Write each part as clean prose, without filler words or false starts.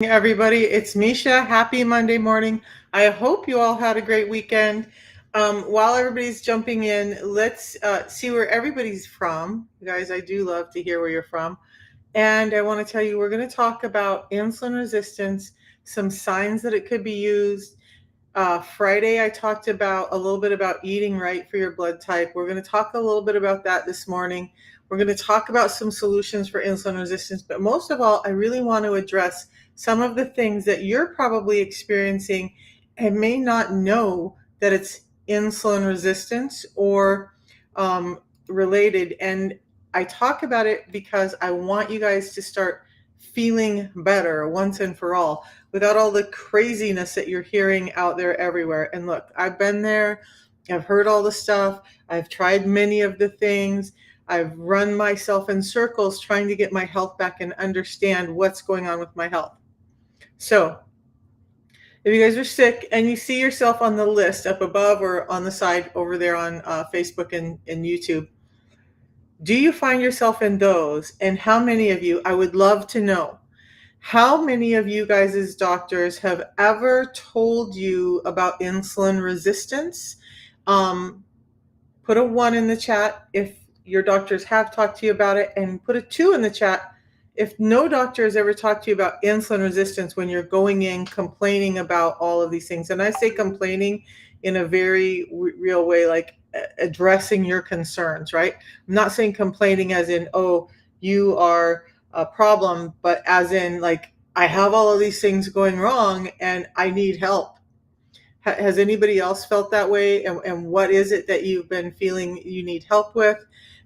Everybody, it's Misha. Happy Monday morning. I hope you all had a great weekend. While everybody's jumping in, let's see where everybody's from. You guys, I do love to hear where you're from. And I want to tell you, we're going to talk about insulin resistance, some signs that it could be used. Friday, I talked about a little bit about eating right for your blood type. We're going to talk a little bit about that this morning. We're going to talk about some solutions for insulin resistance. But most of all, I really want to address some of the things that you're probably experiencing and may not know that it's insulin resistance or related. And I talk about it because I want you guys to start feeling better once and for all without all the craziness that you're hearing out there everywhere. And look, I've been there. I've heard all the stuff. I've tried many of the things. I've run myself in circles trying to get my health back and understand what's going on with my health. So, if you guys are sick and you see yourself on the list up above or on the side over there on Facebook and YouTube, do you find yourself in those? And how many of you? I would love to know. How many of you guys as doctors have ever told you about insulin resistance? Put a 1 in the chat if your doctors have talked to you about it, and put a 2 in the chat if no doctor has ever talked to you about insulin resistance when you're going in complaining about all of these things. And I say complaining in a very real way, like addressing your concerns, right? I'm not saying complaining as in, oh, you are a problem, but as in like, I have all of these things going wrong and I need help. Has anybody else felt that way? And what is it that you've been feeling you need help with?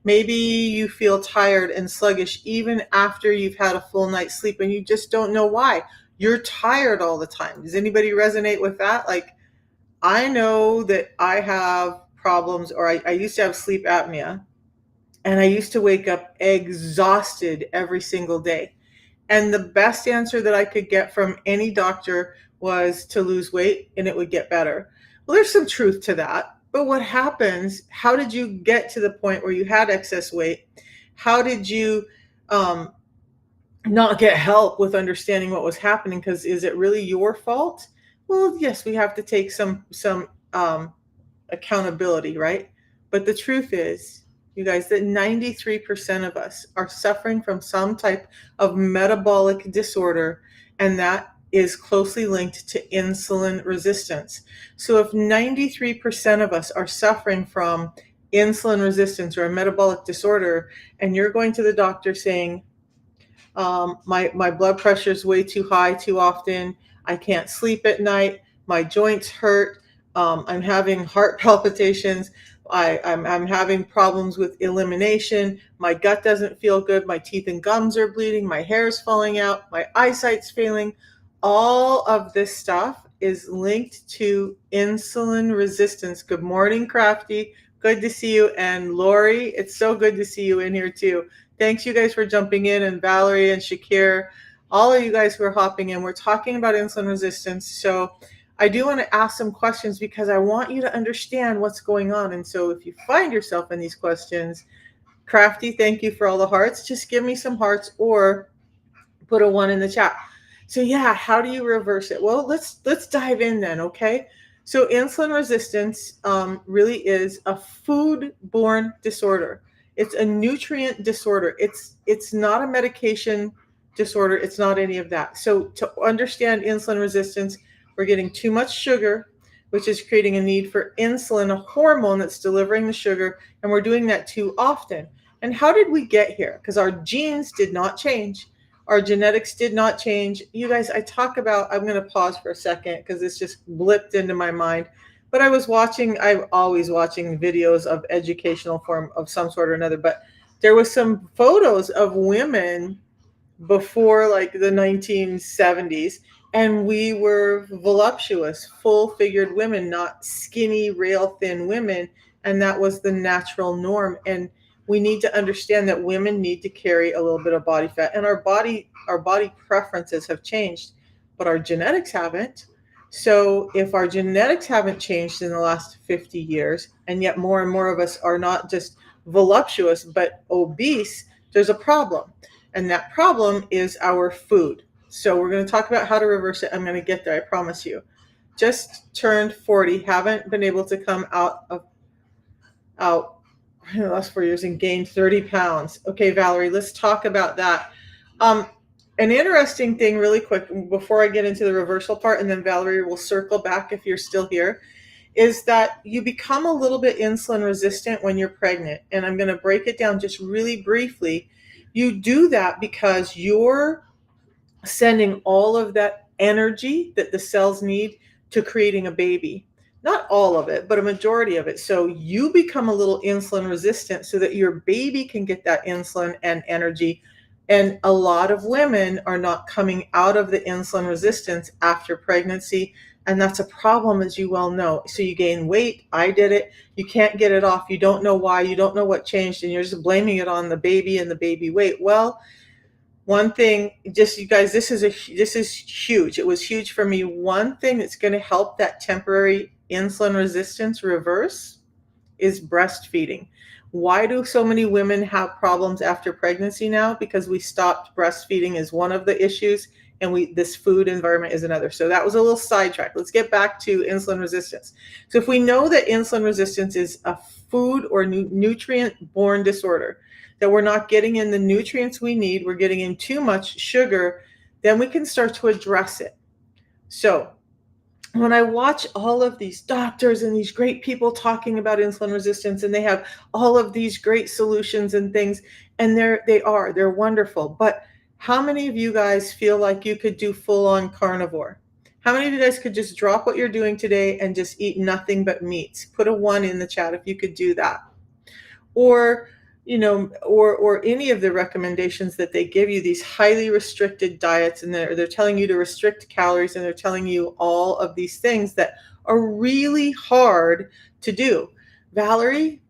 Maybe you feel tired and sluggish even after you've had a full night's sleep and you just don't know why. You're tired all the time. Does anybody resonate with that? Like, I know that I have problems, or I used to have sleep apnea, and I used to wake up exhausted every single day. And the best answer that I could get from any doctor was to lose weight and it would get better. Well, there's some truth to that. But what happens? How did you get to the point where you had excess weight? How did you not get help with understanding what was happening? Because is it really your fault? Well, yes, we have to take some accountability, right? But the truth is, you guys, that 93% of us are suffering from some type of metabolic disorder, and that is closely linked to insulin resistance. So if 93% of us are suffering from insulin resistance or a metabolic disorder, and you're going to the doctor saying, my blood pressure is way too high too often, I can't sleep at night, my joints hurt, I'm having heart palpitations, I'm having problems with elimination, my gut doesn't feel good, my teeth and gums are bleeding, my hair is falling out, my eyesight's failing. All of this stuff is linked to insulin resistance. Good morning, Crafty. Good to see you. And Lori, it's so good to see you in here too. Thanks, you guys, for jumping in, and Valerie and Shakir, all of you guys who are hopping in. We're talking about insulin resistance. So I do want to ask some questions because I want you to understand what's going on. And so if you find yourself in these questions, Crafty, thank you for all the hearts. Just give me some hearts or put a 1 in the chat. So yeah, how do you reverse it? Well, let's dive in then, okay? So insulin resistance really is a food-borne disorder. It's a nutrient disorder. It's not a medication disorder. It's not any of that. So to understand insulin resistance, we're getting too much sugar, which is creating a need for insulin, a hormone that's delivering the sugar, and we're doing that too often. And how did we get here? Because our genes did not change. Our genetics did not change. You guys, I'm going to pause for a second because this just blipped into my mind. But I'm always watching videos of educational form of some sort or another. But there was some photos of women before like the 1970s, and we were voluptuous, full-figured women, not skinny, rail-thin women. And that was the natural norm. And we need to understand that women need to carry a little bit of body fat, and our body preferences have changed, but our genetics haven't. So if our genetics haven't changed in the last 50 years, and yet more and more of us are not just voluptuous, but obese, there's a problem. And that problem is our food. So we're going to talk about how to reverse it. I'm going to get there, I promise you. Just turned 40, haven't been able to come out in the last 4 years and gained 30 pounds. Okay, Valerie, let's talk about that. Um, an interesting thing, really quick, before I get into the reversal part, and then Valerie will circle back if you're still here, is that you become a little bit insulin resistant when you're pregnant. And I'm going to break it down just really briefly. You do that because you're sending all of that energy that the cells need to creating a baby. Not all of it, but a majority of it. So you become a little insulin resistant so that your baby can get that insulin and energy. And a lot of women are not coming out of the insulin resistance after pregnancy. And that's a problem, as you well know. So you gain weight. I did it. You can't get it off. You don't know why. You don't know what changed. And you're just blaming it on the baby and the baby weight. Well, one thing, just you guys, this is huge. It was huge for me. One thing that's going to help that temporary insulin resistance reverse is breastfeeding. Why do so many women have problems after pregnancy now? Because we stopped breastfeeding is one of the issues, and this food environment is another. So that was a little sidetrack. Let's get back to insulin resistance. So if we know that insulin resistance is a food or nutrient-borne disorder, that we're not getting in the nutrients we need, we're getting in too much sugar, then we can start to address it. So when I watch all of these doctors and these great people talking about insulin resistance, and they have all of these great solutions and things, and they're wonderful. But how many of you guys feel like you could do full-on carnivore? How many of you guys could just drop what you're doing today and just eat nothing but meats? Put a 1 in the chat if you could do that. Or or any of the recommendations that they give you, these highly restricted diets, and they're telling you to restrict calories, and they're telling you all of these things that are really hard to do. Valerie,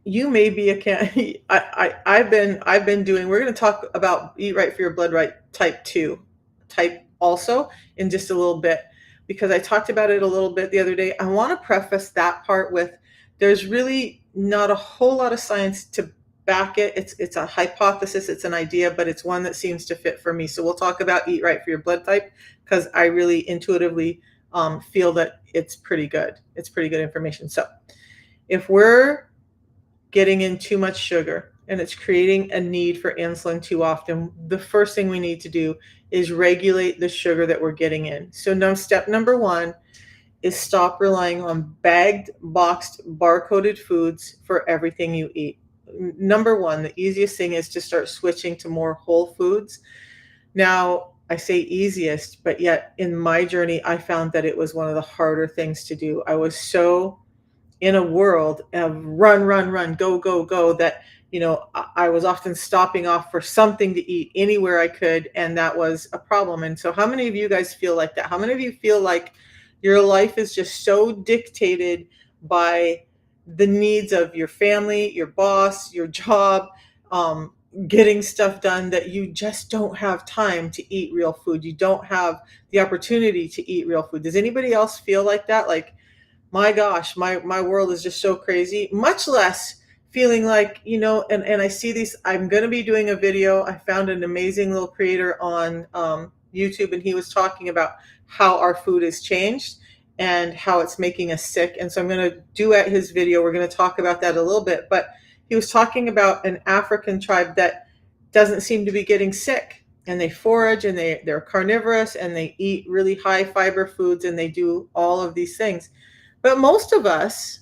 you may be a can. I've been doing. We're going to talk about Eat Right for Your Blood Right type 2 type also in just a little bit, because I talked about it a little bit the other day. I want to preface that part with, there's really not a whole lot of science to back it. It's a hypothesis, it's an idea, but it's one that seems to fit for me. So we'll talk about Eat Right for Your Blood Type, because I really intuitively feel that it's pretty good. It's pretty good information. So if we're getting in too much sugar and it's creating a need for insulin too often, the first thing we need to do is regulate the sugar that we're getting in. So now step number 1 is stop relying on bagged, boxed, barcoded foods for everything you eat. Number 1, the easiest thing is to start switching to more whole foods. Now, I say easiest, but yet in my journey, I found that it was one of the harder things to do. I was so in a world of run, go, go, go, that I was often stopping off for something to eat anywhere I could, and that was a problem. And so how many of you guys feel like that? How many of you feel like your life is just so dictated by the needs of your family, your boss, your job, getting stuff done, that you just don't have time to eat real food? You don't have the opportunity to eat real food. Does anybody else feel like that? Like, my gosh, my world is just so crazy, much less feeling like, and I see these. I'm going to be doing a video. I found an amazing little creator on YouTube, and he was talking about how our food has changed and how it's making us sick. And so I'm going to duet his video. We're going to talk about that a little bit. But he was talking about an African tribe that doesn't seem to be getting sick. And they forage, and they're carnivorous, and they eat really high fiber foods, and they do all of these things. But most of us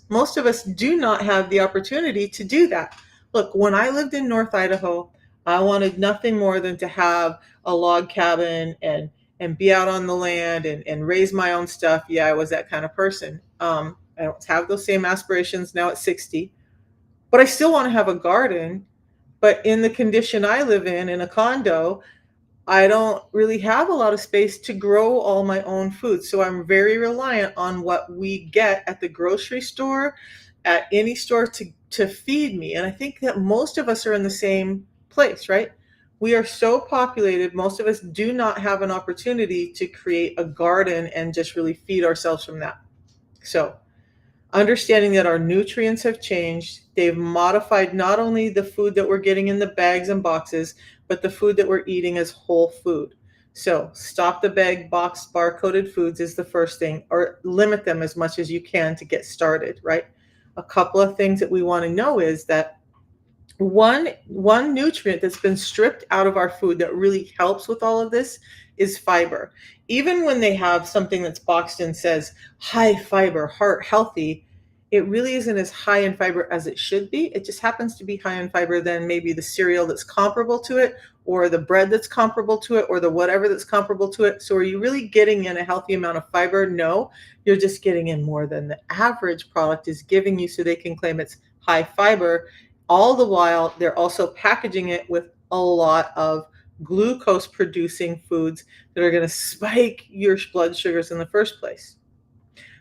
do not have the opportunity to do that. Look, when I lived in North Idaho, I wanted nothing more than to have a log cabin and be out on the land and raise my own stuff. Yeah, I was that kind of person. I don't have those same aspirations now at 60, but I still want to have a garden. But in the condition I live in a condo, I don't really have a lot of space to grow all my own food. So I'm very reliant on what we get at the grocery store, at any store, to feed me. And I think that most of us are in the same place, right? We are so populated, most of us do not have an opportunity to create a garden and just really feed ourselves from that. So understanding that our nutrients have changed, they've modified not only the food that we're getting in the bags and boxes, but the food that we're eating as whole food. So stop the bag, box, bar-coded foods is the first thing, or limit them as much as you can to get started, right? A couple of things that we want to know is that one nutrient that's been stripped out of our food that really helps with all of this is fiber. Even when they have something that's boxed and says high fiber, heart healthy, it really isn't as high in fiber as it should be. It just happens to be high in fiber than maybe the cereal that's comparable to it, or the bread that's comparable to it, or the whatever that's comparable to it. So are you really getting in a healthy amount of fiber? No, you're just getting in more than the average product is giving you, so they can claim it's high fiber. All the while, they're also packaging it with a lot of glucose producing foods that are going to spike your blood sugars in the first place.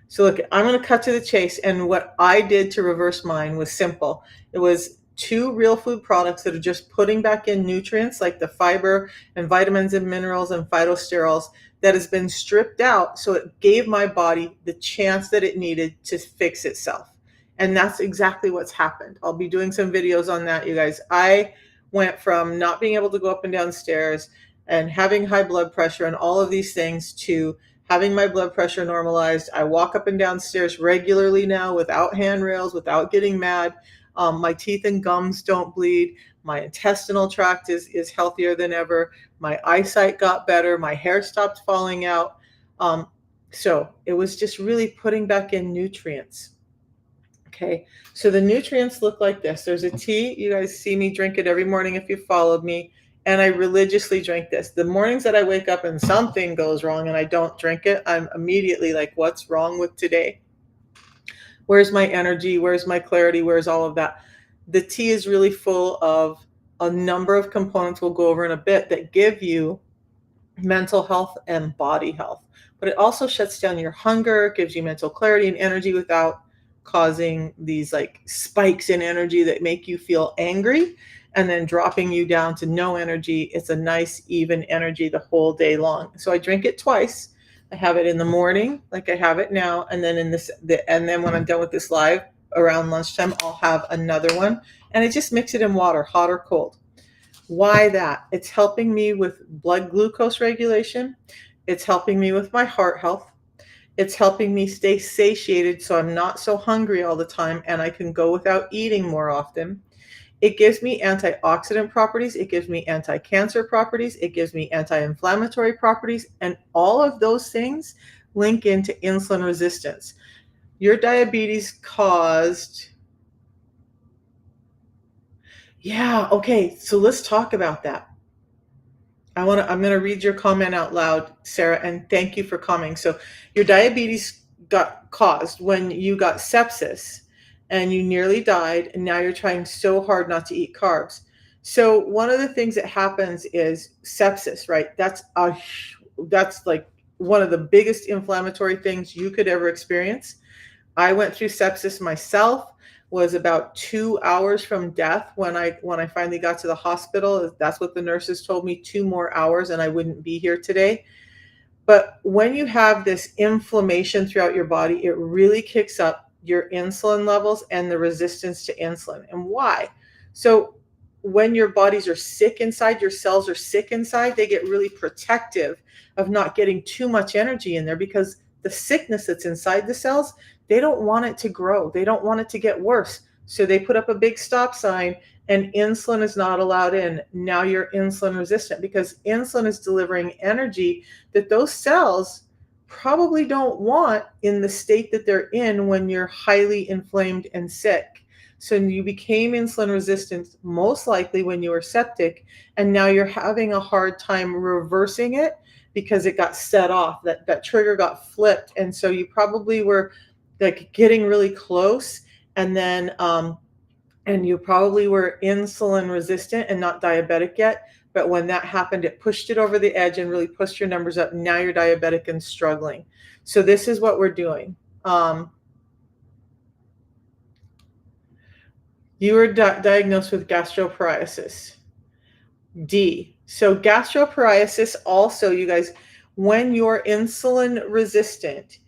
So look, I'm going to cut to the chase. And what I did to reverse mine was simple. It was two real food products that are just putting back in nutrients like the fiber and vitamins and minerals and phytosterols that has been stripped out. So it gave my body the chance that it needed to fix itself. And that's exactly what's happened. I'll be doing some videos on that, you guys. I went from not being able to go up and down stairs and having high blood pressure and all of these things to having my blood pressure normalized. I walk up and down stairs regularly now without handrails, without getting mad. My teeth and gums don't bleed. My intestinal tract is healthier than ever. My eyesight got better. My hair stopped falling out. So it was just really putting back in nutrients. Okay, so the nutrients look like this. There's a tea. You guys see me drink it every morning if you followed me. And I religiously drink this. The mornings that I wake up and something goes wrong and I don't drink it, I'm immediately like, what's wrong with today? Where's my energy? Where's my clarity? Where's all of that? The tea is really full of a number of components we'll go over in a bit that give you mental health and body health. But it also shuts down your hunger, gives you mental clarity and energy without causing these like spikes in energy that make you feel angry and then dropping you down to no energy. It's a nice even energy the whole day long. So I drink it twice. I have it in the morning like I have it now, and then and then when I'm done with this live around lunchtime, I'll have another one, and I just mix it in water, hot or cold. Why that? It's helping me with blood glucose regulation. It's helping me with my heart health. It's helping me stay satiated so I'm not so hungry all the time and I can go without eating more often. It gives me antioxidant properties. It gives me anti-cancer properties. It gives me anti-inflammatory properties. And all of those things link into insulin resistance. Your diabetes caused... Yeah, okay. So let's talk about that. I'm going to read your comment out loud, Sarah, and thank you for commenting. So your diabetes got caused when you got sepsis and you nearly died, and now you're trying so hard not to eat carbs. So one of the things that happens is sepsis, right? That's like one of the biggest inflammatory things you could ever experience. I went through sepsis myself, was about 2 hours from death when I finally got to the hospital. That's what the nurses told me, 2 more hours and I wouldn't be here today. But when you have this inflammation throughout your body, it really kicks up your insulin levels and the resistance to insulin. And why? So when your bodies are sick inside, your cells are sick inside, they get really protective of not getting too much energy in there, because the sickness that's inside the cells, they don't want it to grow. They don't want it to get worse. So they put up a big stop sign and insulin is not allowed in. Now you're insulin resistant because insulin is delivering energy that those cells probably don't want in the state that they're in when you're highly inflamed and sick. So you became insulin resistant most likely when you were septic, and now you're having a hard time reversing it because it got set off. That trigger got flipped, and so you probably were like getting really close, and then and you probably were insulin resistant and not diabetic yet. But when that happened, it pushed it over the edge and really pushed your numbers up. Now you're diabetic and struggling. So this is what we're doing. You were diagnosed with gastroparesis. D. So gastroparesis also, you guys, when you're insulin resistant,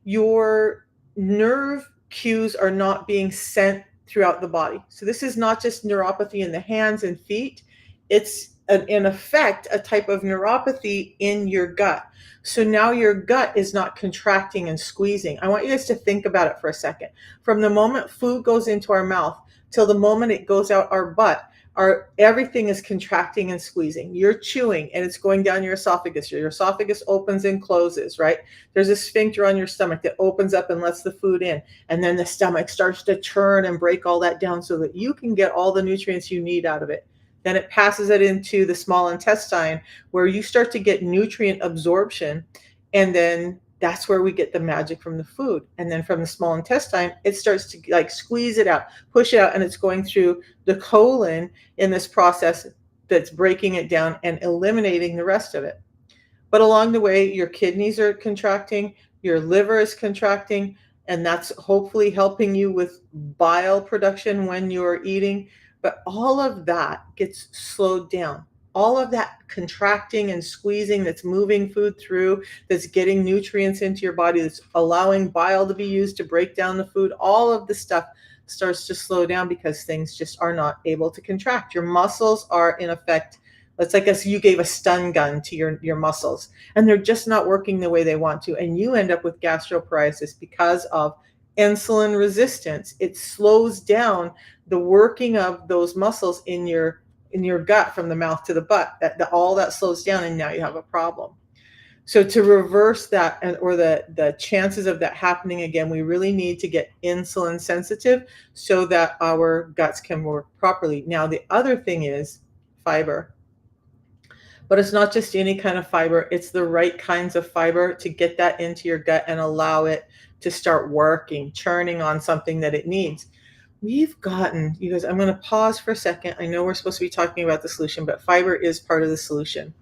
your nerve cues are not being sent throughout the body. So this is not just neuropathy in the hands and feet. It's in effect, a type of neuropathy in your gut. So now your gut is not contracting and squeezing. I want you guys to think about it for a second. From the moment food goes into our mouth till the moment it goes out our butt, our everything is contracting and squeezing. You're chewing and it's going down your esophagus. Your esophagus opens and closes, right? There's a sphincter on your stomach that opens up and lets the food in. And then the stomach starts to churn and break all that down so that you can get all the nutrients you need out of it. Then it passes it into the small intestine where you start to get nutrient absorption. And then that's where we get the magic from the food. And then from the small intestine, it starts to like squeeze it out, push it out, and it's going through the colon in this process that's breaking it down and eliminating the rest of it. But along the way, your kidneys are contracting, your liver is contracting, and that's hopefully helping you with bile production when you're eating. But all of that gets slowed down. All of that contracting and squeezing that's moving food through, that's getting nutrients into your body, that's allowing bile to be used to break down the food, all of the stuff starts to slow down because things just are not able to contract. Your muscles are in effect, it's like as you gave a stun gun to your muscles and they're just not working the way they want to. And you end up with gastroparesis because of insulin resistance. It slows down the working of those muscles in your gut from the mouth to the butt. All that slows down and now you have a problem. So to reverse that or the chances of that happening again, we really need to get insulin sensitive so that our guts can work properly. Now, the other thing is fiber. But it's not just any kind of fiber, it's the right kinds of fiber to get that into your gut and allow it to start working, churning on something that it needs. We've gotten, you guys, I'm going to pause for a second. I know we're supposed to be talking about the solution, but fiber is part of the solution.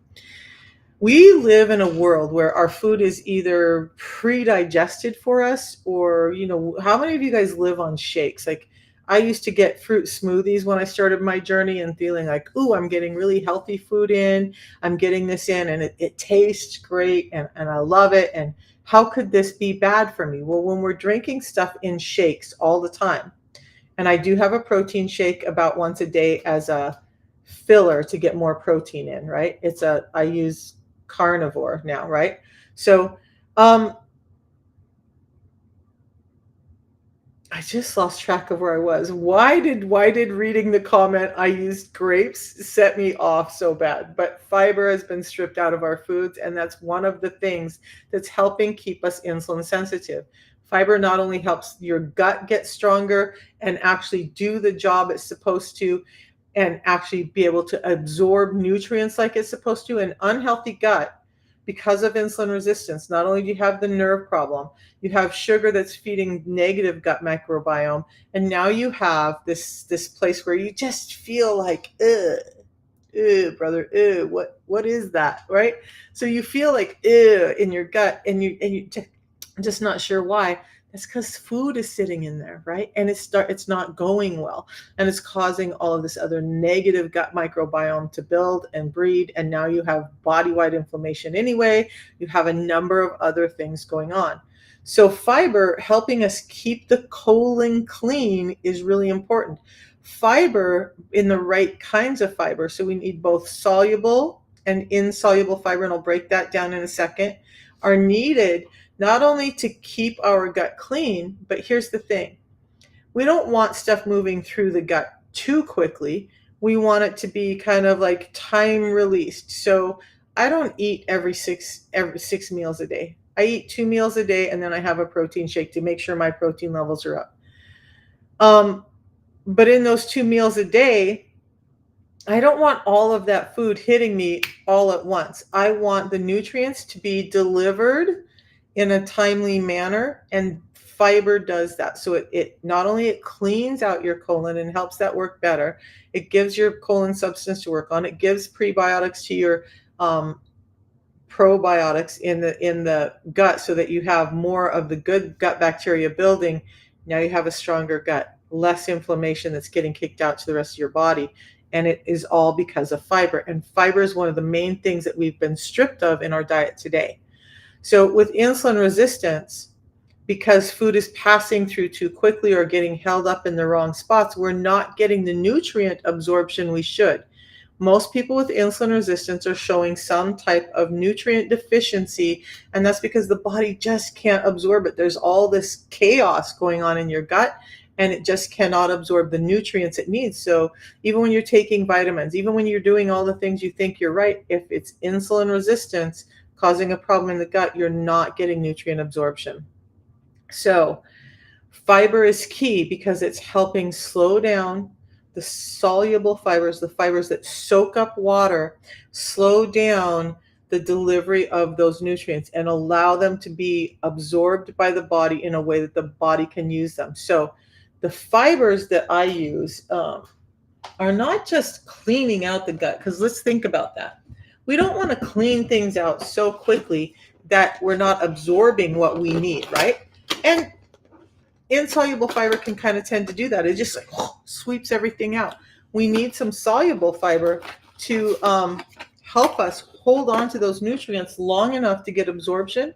We live in a world where our food is either pre-digested for us or, how many of you guys live on shakes? Like I used to get fruit smoothies when I started my journey and feeling like, ooh, I'm getting really healthy food in. I'm getting this in and it tastes great and I love it. And how could this be bad for me? Well, when we're drinking stuff in shakes all the time, and I do have a protein shake about once a day as a filler to get more protein in, right? I use carnivore now, right? So, I just lost track of where I was. Why did reading the comment I used grapes set me off so bad? But fiber has been stripped out of our foods, and that's one of the things that's helping keep us insulin sensitive. Fiber not only helps your gut get stronger and actually do the job it's supposed to, and actually be able to absorb nutrients like it's supposed to. An unhealthy gut, because of insulin resistance, not only do you have the nerve problem, you have sugar that's feeding negative gut microbiome, and now you have this place where you just feel like, brother, what is that, right? So you feel like in your gut, and you just not sure why. It's because food is sitting in there, right? And it's not going well, and it's causing all of this other negative gut microbiome to build and breed. And now you have body-wide inflammation anyway. You have a number of other things going on. So fiber helping us keep the colon clean is really important. Fiber in the right kinds of fiber. So we need both soluble and insoluble fiber, and I'll break that down in a second, are needed not only to keep our gut clean, but here's the thing. We don't want stuff moving through the gut too quickly. We want it to be kind of like time released. So I don't eat every six meals a day. I eat 2 meals a day, and then I have a protein shake to make sure my protein levels are up. But in those 2 meals a day, I don't want all of that food hitting me all at once. I want the nutrients to be delivered in a timely manner, and fiber does that. So it not only it cleans out your colon and helps that work better, it gives your colon substance to work on, it gives prebiotics to your probiotics in the gut so that you have more of the good gut bacteria building. Now you have a stronger gut, less inflammation that's getting kicked out to the rest of your body. And it is all because of fiber. And fiber is one of the main things that we've been stripped of in our diet today. So with insulin resistance, because food is passing through too quickly or getting held up in the wrong spots, we're not getting the nutrient absorption we should. Most people with insulin resistance are showing some type of nutrient deficiency, and that's because the body just can't absorb it. There's all this chaos going on in your gut, and it just cannot absorb the nutrients it needs. So even when you're taking vitamins, even when you're doing all the things you think you're right, if it's insulin resistance causing a problem in the gut, you're not getting nutrient absorption. So fiber is key because it's helping slow down the soluble fibers, the fibers that soak up water, slow down the delivery of those nutrients and allow them to be absorbed by the body in a way that the body can use them. So the fibers that I use are not just cleaning out the gut, because let's think about that. We don't want to clean things out so quickly that we're not absorbing what we need, right? And insoluble fiber can kind of tend to do that. It just like sweeps everything out. We need some soluble fiber to help us hold on to those nutrients long enough to get absorption,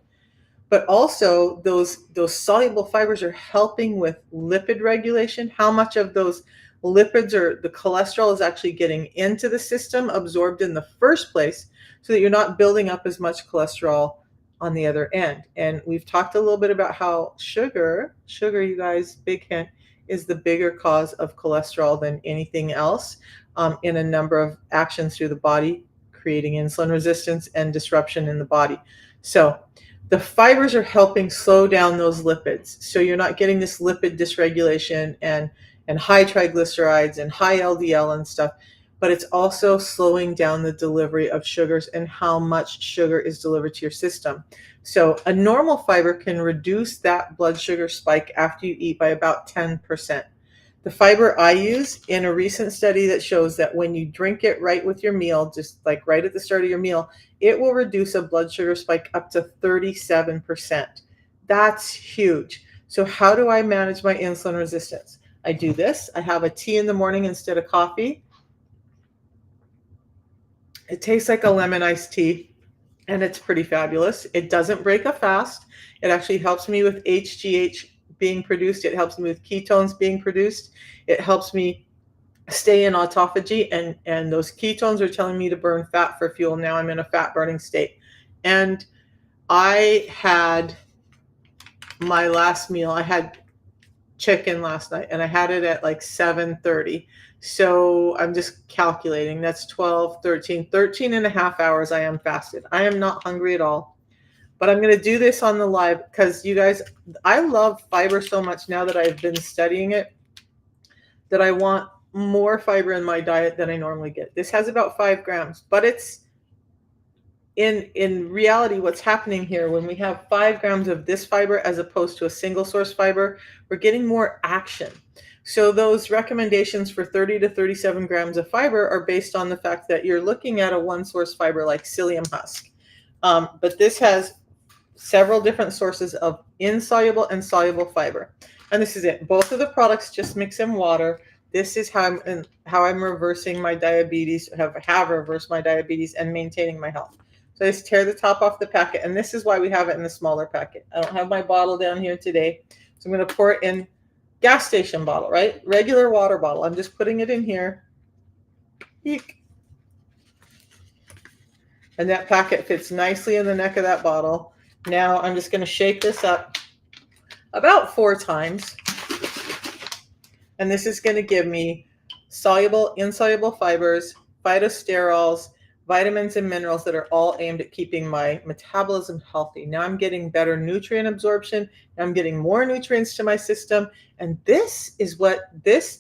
but also those soluble fibers are helping with lipid regulation. How much of those lipids or the cholesterol is actually getting into the system, absorbed in the first place, so that you're not building up as much cholesterol on the other end. And we've talked a little bit about how sugar, you guys, big hint, is the bigger cause of cholesterol than anything else, in a number of actions through the body, creating insulin resistance and disruption in the body. So the fibers are helping slow down those lipids. So you're not getting this lipid dysregulation and high triglycerides and high LDL and stuff, but it's also slowing down the delivery of sugars and how much sugar is delivered to your system. So a normal fiber can reduce that blood sugar spike after you eat by about 10%. The fiber I use, in a recent study that shows that when you drink it right with your meal, just like right at the start of your meal, it will reduce a blood sugar spike up to 37%. That's huge. So how do I manage my insulin resistance? I do this. I have a tea in the morning instead of coffee. It tastes like a lemon iced tea, and it's pretty fabulous. It doesn't break a fast. It actually helps me with HGH being produced. It helps me with ketones being produced. It helps me stay in autophagy, and those ketones are telling me to burn fat for fuel. Now I'm in a fat burning state. And I had my last meal. I had chicken last night, and I had it at like 7:30. So I'm just calculating. That's 12, 13 and a half hours I am fasted. I am not hungry at all. But I'm going to do this on the live because you guys, I love fiber so much now that I've been studying it, that I want more fiber in my diet than I normally get. This has about 5 grams, but it's in reality, what's happening here, when we have 5 grams of this fiber as opposed to a single source fiber, we're getting more action. So those recommendations for 30 to 37 grams of fiber are based on the fact that you're looking at a one source fiber like psyllium husk. But this has several different sources of insoluble and soluble fiber. And this is it. Both of the products just mix in water. This is how I'm reversing my diabetes, have reversed my diabetes and maintaining my health. So I just tear the top off the packet, and this is why we have it in the smaller packet. I don't have my bottle down here today, so I'm going to pour it in gas station bottle, right? Regular water bottle. I'm just putting it in here. Eek. And that packet fits nicely in the neck of that bottle. Now I'm just going to shake this up about 4 times. And this is going to give me soluble, insoluble fibers, phytosterols, vitamins and minerals that are all aimed at keeping my metabolism healthy. Now I'm getting better nutrient absorption. I'm getting more nutrients to my system. And this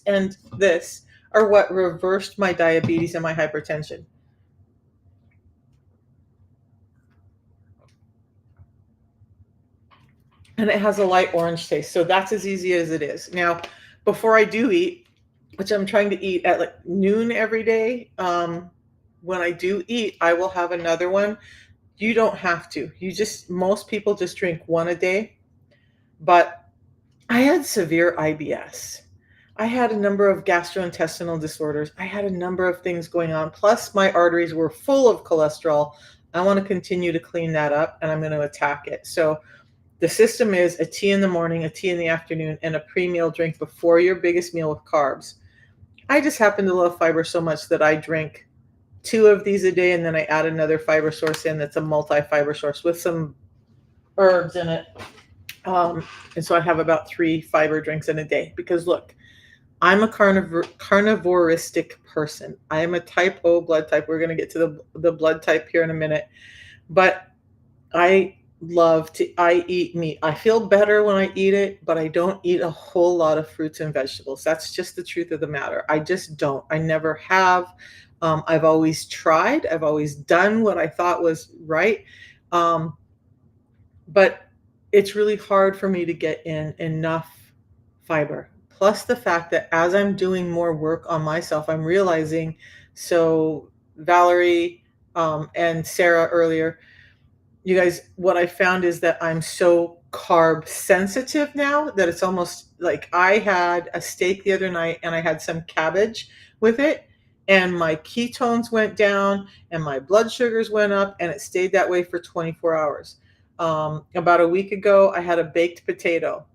and this are what reversed my diabetes and my hypertension. And it has a light orange taste. So that's as easy as it is. Now, before I do eat, which I'm trying to eat at like noon every day, when I do eat, I will have another one. You don't have to. Most people just drink one a day. But I had severe IBS. I had a number of gastrointestinal disorders. I had a number of things going on. Plus, my arteries were full of cholesterol. I want to continue to clean that up, and I'm going to attack it. So the system is a tea in the morning, a tea in the afternoon, and a pre-meal drink before your biggest meal with carbs. I just happen to love fiber so much that I drink 2 of these a day, and then I add another fiber source in that's a multi-fiber source with some herbs in it. And so I have about 3 fiber drinks in a day because look, I'm a carnivoristic person. I am a type O blood type. We're going to get to the blood type here in a minute. But I eat meat. I feel better when I eat it, but I don't eat a whole lot of fruits and vegetables. That's just the truth of the matter. I just don't. I never have. I've always tried. I've always done what I thought was right. Um, but it's really hard for me to get in enough fiber. Plus the fact that as I'm doing more work on myself, I'm realizing, so Valerie and Sarah earlier, you guys, what I found is that I'm so carb sensitive now that it's almost like I had a steak the other night and I had some cabbage with it, and my ketones went down and my blood sugars went up, and it stayed that way for 24 hours. About a week ago, I had a baked potato,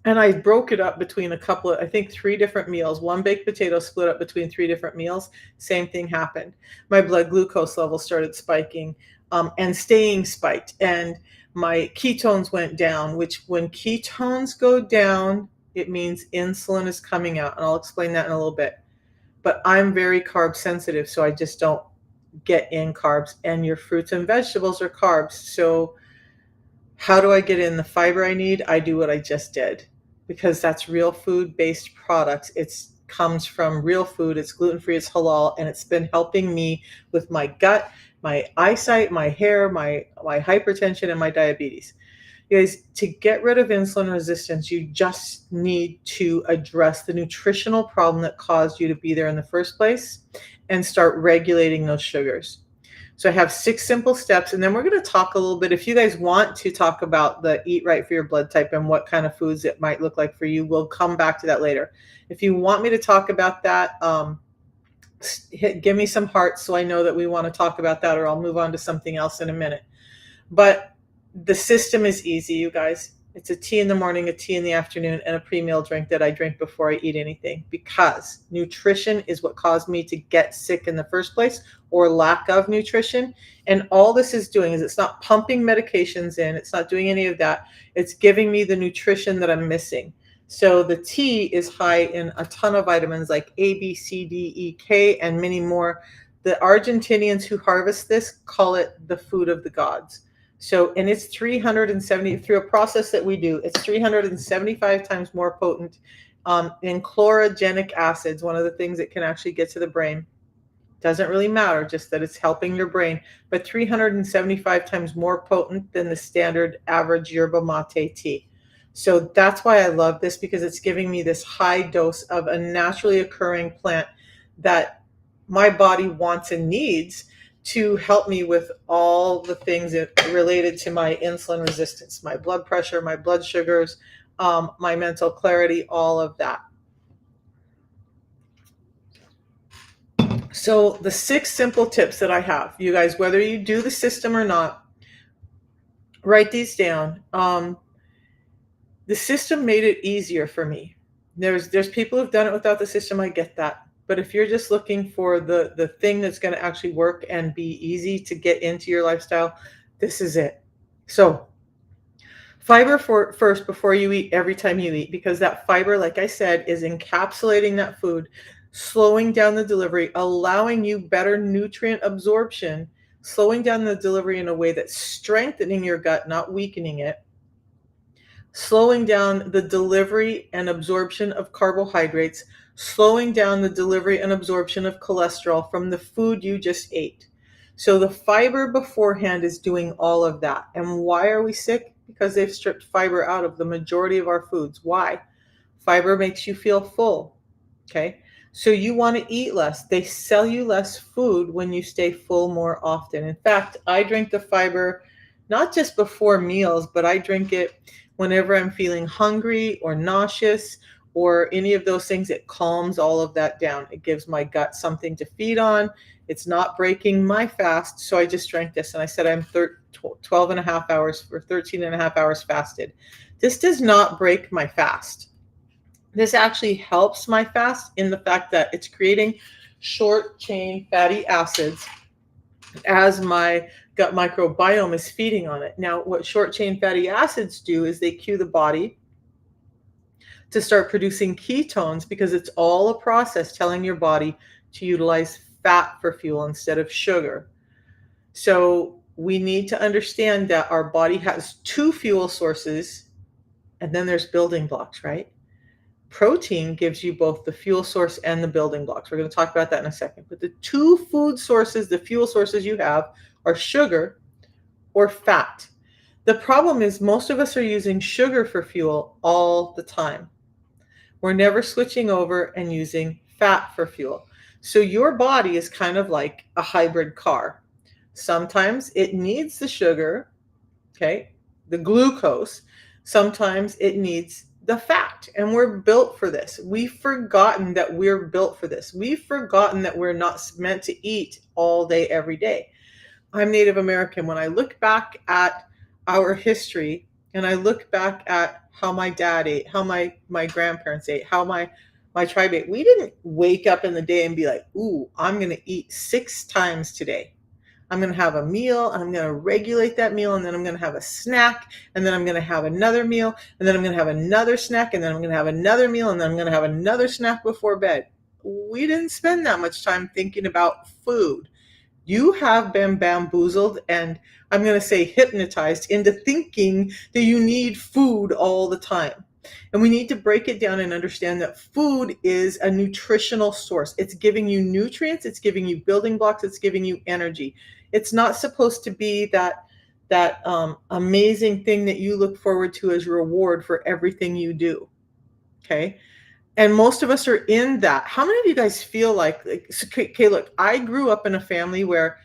and I broke it up between a couple of, I think 3 different meals. One baked potato split up between 3 different meals. Same thing happened. My blood glucose level started spiking, and staying spiked. And my ketones went down, which when ketones go down, it means insulin is coming out. And I'll explain that in a little bit. But I'm very carb sensitive, so I just don't get in carbs. And your fruits and vegetables are carbs. So how do I get in the fiber I need? I do what I just did because that's real food-based products. It comes from real food. It's gluten-free, it's halal, and it's been helping me with my gut, my eyesight, my hair, my hypertension, and my diabetes. You guys, to get rid of insulin resistance, you just need to address the nutritional problem that caused you to be there in the first place and start regulating those sugars. So I have 6 simple steps, and then we're going to talk a little bit. If you guys want to talk about the eat right for your blood type and what kind of foods it might look like for you, we'll come back to that later. If you want me to talk about that, give me some hearts so I know that we want to talk about that, or I'll move on to something else in a minute. But the system is easy, you guys. It's a tea in the morning, a tea in the afternoon, and a pre-meal drink that I drink before I eat anything, because nutrition is what caused me to get sick in the first place, or lack of nutrition. And all this is doing is, it's not pumping medications in, it's not doing any of that. It's giving me the nutrition that I'm missing. So the tea is high in a ton of vitamins like A, B, C, D, E, K, and many more. The Argentinians who harvest this call it the food of the gods. So, and it's 370 through a process that we do. It's 375 times more potent in chlorogenic acids, one of the things that can actually get to the brain. Doesn't really matter, just that it's helping your brain, but 375 times more potent than the standard average yerba mate tea. So that's why I love this, because it's giving me this high dose of a naturally occurring plant that my body wants and needs to help me with all the things related to my insulin resistance, my blood pressure, my blood sugars, my mental clarity, all of that. So the 6 simple tips that I have, you guys, whether you do the system or not, write these down. The system made it easier for me. There's people who've done it without the system. I get that. But if you're just looking for the thing that's going to actually work and be easy to get into your lifestyle, this is it. So fiber first before you eat, every time you eat, because that fiber, like I said, is encapsulating that food, slowing down the delivery, allowing you better nutrient absorption, slowing down the delivery in a way that's strengthening your gut, not weakening it, slowing down the delivery and absorption of carbohydrates, slowing down the delivery and absorption of cholesterol from the food you just ate. So the fiber beforehand is doing all of that. And why are we sick? Because they've stripped fiber out of the majority of our foods. Why? Fiber makes you feel full. Okay. So you want to eat less. They sell you less food when you stay full more often. In fact, I drink the fiber not just before meals, but I drink it whenever I'm feeling hungry or nauseous or any of those things. It calms all of that down. It gives my gut something to feed on. It's not breaking my fast. So I just drank this, and I said I'm 12 and a half hours or 13 and a half hours fasted. This does not break my fast. This actually helps my fast in the fact that it's creating short chain fatty acids as my gut microbiome is feeding on it. Now, what short chain fatty acids do is they cue the body to start producing ketones because it's all a process telling your body to utilize fat for fuel instead of sugar. So we need to understand that our body has two fuel sources, and then there's building blocks, right? Protein gives you both the fuel source and the building blocks. We're going to talk about that in a second. But the two food sources, the fuel sources you have, are sugar or fat. The problem is most of us are using sugar for fuel all the time. We're never switching over and using fat for fuel. So your body is kind of like a hybrid car. Sometimes it needs the sugar, okay, the glucose. Sometimes it needs the fat, and we're built for this. We've forgotten that we're built for this. We've forgotten that we're not meant to eat all day, every day. I'm Native American. When I look back at our history and I look back at how my dad ate, how my grandparents ate, how my tribe ate, we didn't wake up in the day and be like, ooh, I'm going to eat 6 times today. I'm going to have a meal, and I'm going to regulate that meal, and then I'm going to have a snack, and then I'm going to have another meal, and then I'm going to have another snack, and then I'm going to have another meal, and then I'm going to have another snack before bed. We didn't spend that much time thinking about food. You have been bamboozled, and I'm going to say hypnotized into thinking that you need food all the time. And we need to break it down and understand that food is a nutritional source. It's giving you nutrients, it's giving you building blocks, it's giving you energy. It's not supposed to be that amazing thing that you look forward to as reward for everything you do. Okay. And most of us are in that. How many of you guys feel like okay, look, I grew up in a family where,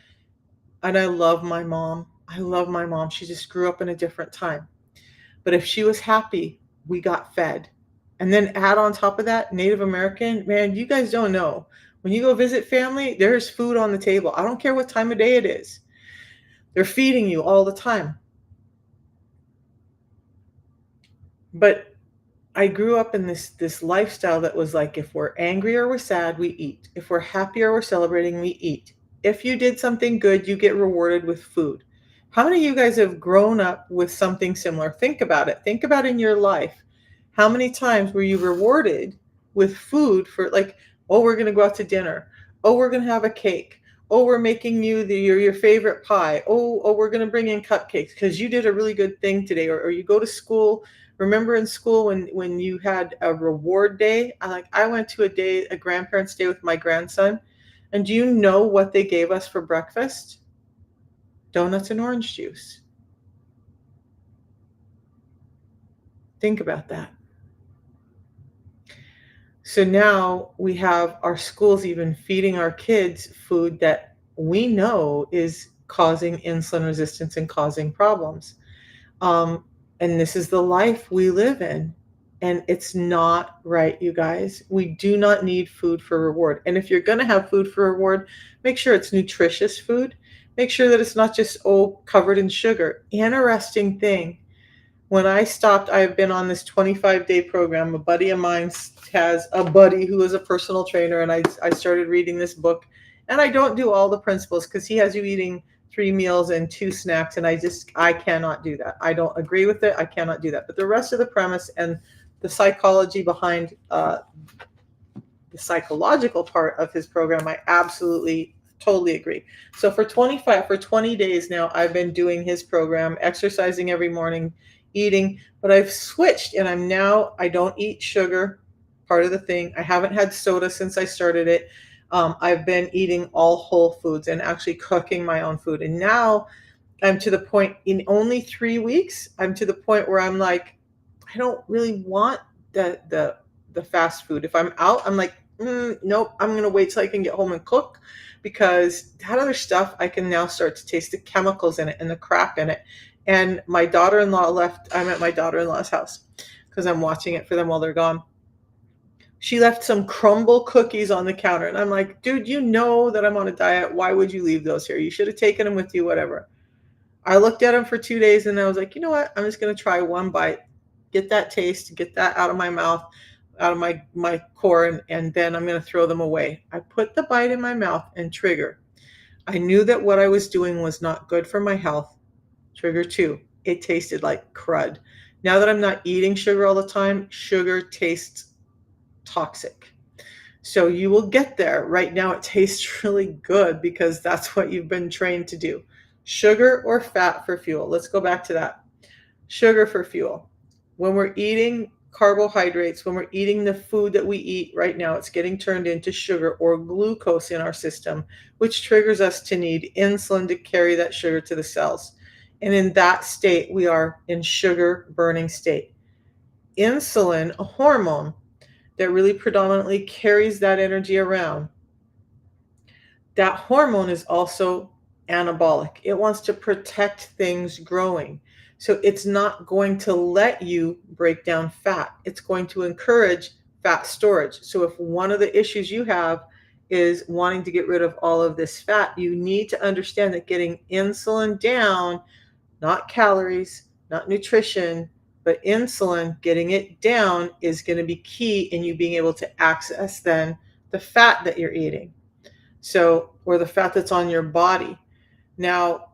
and I love my mom. I love my mom. She just grew up in a different time. But if she was happy, we got fed. And then add on top of that, Native American, man, you guys don't know. When you go visit family, there's food on the table. I don't care what time of day it is. They're feeding you all the time. But I grew up in this lifestyle that was like, if we're angry or we're sad, we eat. If we're happy or we're celebrating, we eat. If you did something good, you get rewarded with food. How many of you guys have grown up with something similar? Think about it. Think about in your life. How many times were you rewarded with food for, like, oh, we're going to go out to dinner. Oh, we're going to have a cake. Oh, we're making you your favorite pie. Oh, we're going to bring in cupcakes because you did a really good thing today. Or you go to school. Remember in school when you had a reward day? I went to a grandparents' day with my grandson. And do you know what they gave us for breakfast? Donuts and orange juice. Think about that. So now we have our schools even feeding our kids food that we know is causing insulin resistance and causing problems. And this is the life we live in. And it's not right, you guys. We do not need food for reward. And if you're going to have food for reward, make sure it's nutritious food. Make sure that it's not just, covered in sugar. Interesting thing. When I stopped, I've been on this 25-day program. A buddy of mine has a buddy who is a personal trainer, and I started reading this book. And I don't do all the principles because he has you eating 3 meals and 2 snacks, and I cannot do that. I don't agree with it. I cannot do that. But the rest of the premise and the psychology behind the psychological part of his program, I absolutely totally agree. So for 20 days now, I've been doing his program, exercising every morning, eating, but I've switched, and I don't eat sugar, part of the thing. I haven't had soda since I started it. I've been eating all whole foods and actually cooking my own food. And now I'm to the point, in only 3 weeks, I'm to the point where I'm like, I don't really want the fast food. If I'm out, I'm like, nope, I'm going to wait till I can get home and cook, because that other stuff, I can now start to taste the chemicals in it and the crap in it. And my daughter-in-law left. I'm at my daughter-in-law's house because I'm watching it for them while they're gone. She left some crumble cookies on the counter. And I'm like, dude, you know that I'm on a diet. Why would you leave those here? You should have taken them with you, whatever. I looked at them for 2 days and I was like, you know what? I'm just going to try one bite, get that taste, get that out of my mouth. out of my core, and then I'm going to throw them away. I put the bite in my mouth and trigger. I knew that what I was doing was not good for my health. Trigger two, it tasted like crud. Now that I'm not eating sugar all the time, sugar tastes toxic. So you will get there. Right now, it tastes really good because that's what you've been trained to do. Sugar or fat for fuel. Let's go back to that. Sugar for fuel. When we're eating carbohydrates, when we're eating the food that we eat right now, it's getting turned into sugar or glucose in our system, which triggers us to need insulin to carry that sugar to the cells. And in that state, we are in sugar burning state. Insulin, a hormone that really predominantly carries that energy around, that hormone is also anabolic. It wants to protect things growing. So it's not going to let you break down fat. It's going to encourage fat storage. So if one of the issues you have is wanting to get rid of all of this fat, you need to understand that getting insulin down, not calories, not nutrition, but insulin, getting it down is going to be key in you being able to access then the fat that you're eating. So, or the fat that's on your body. Now,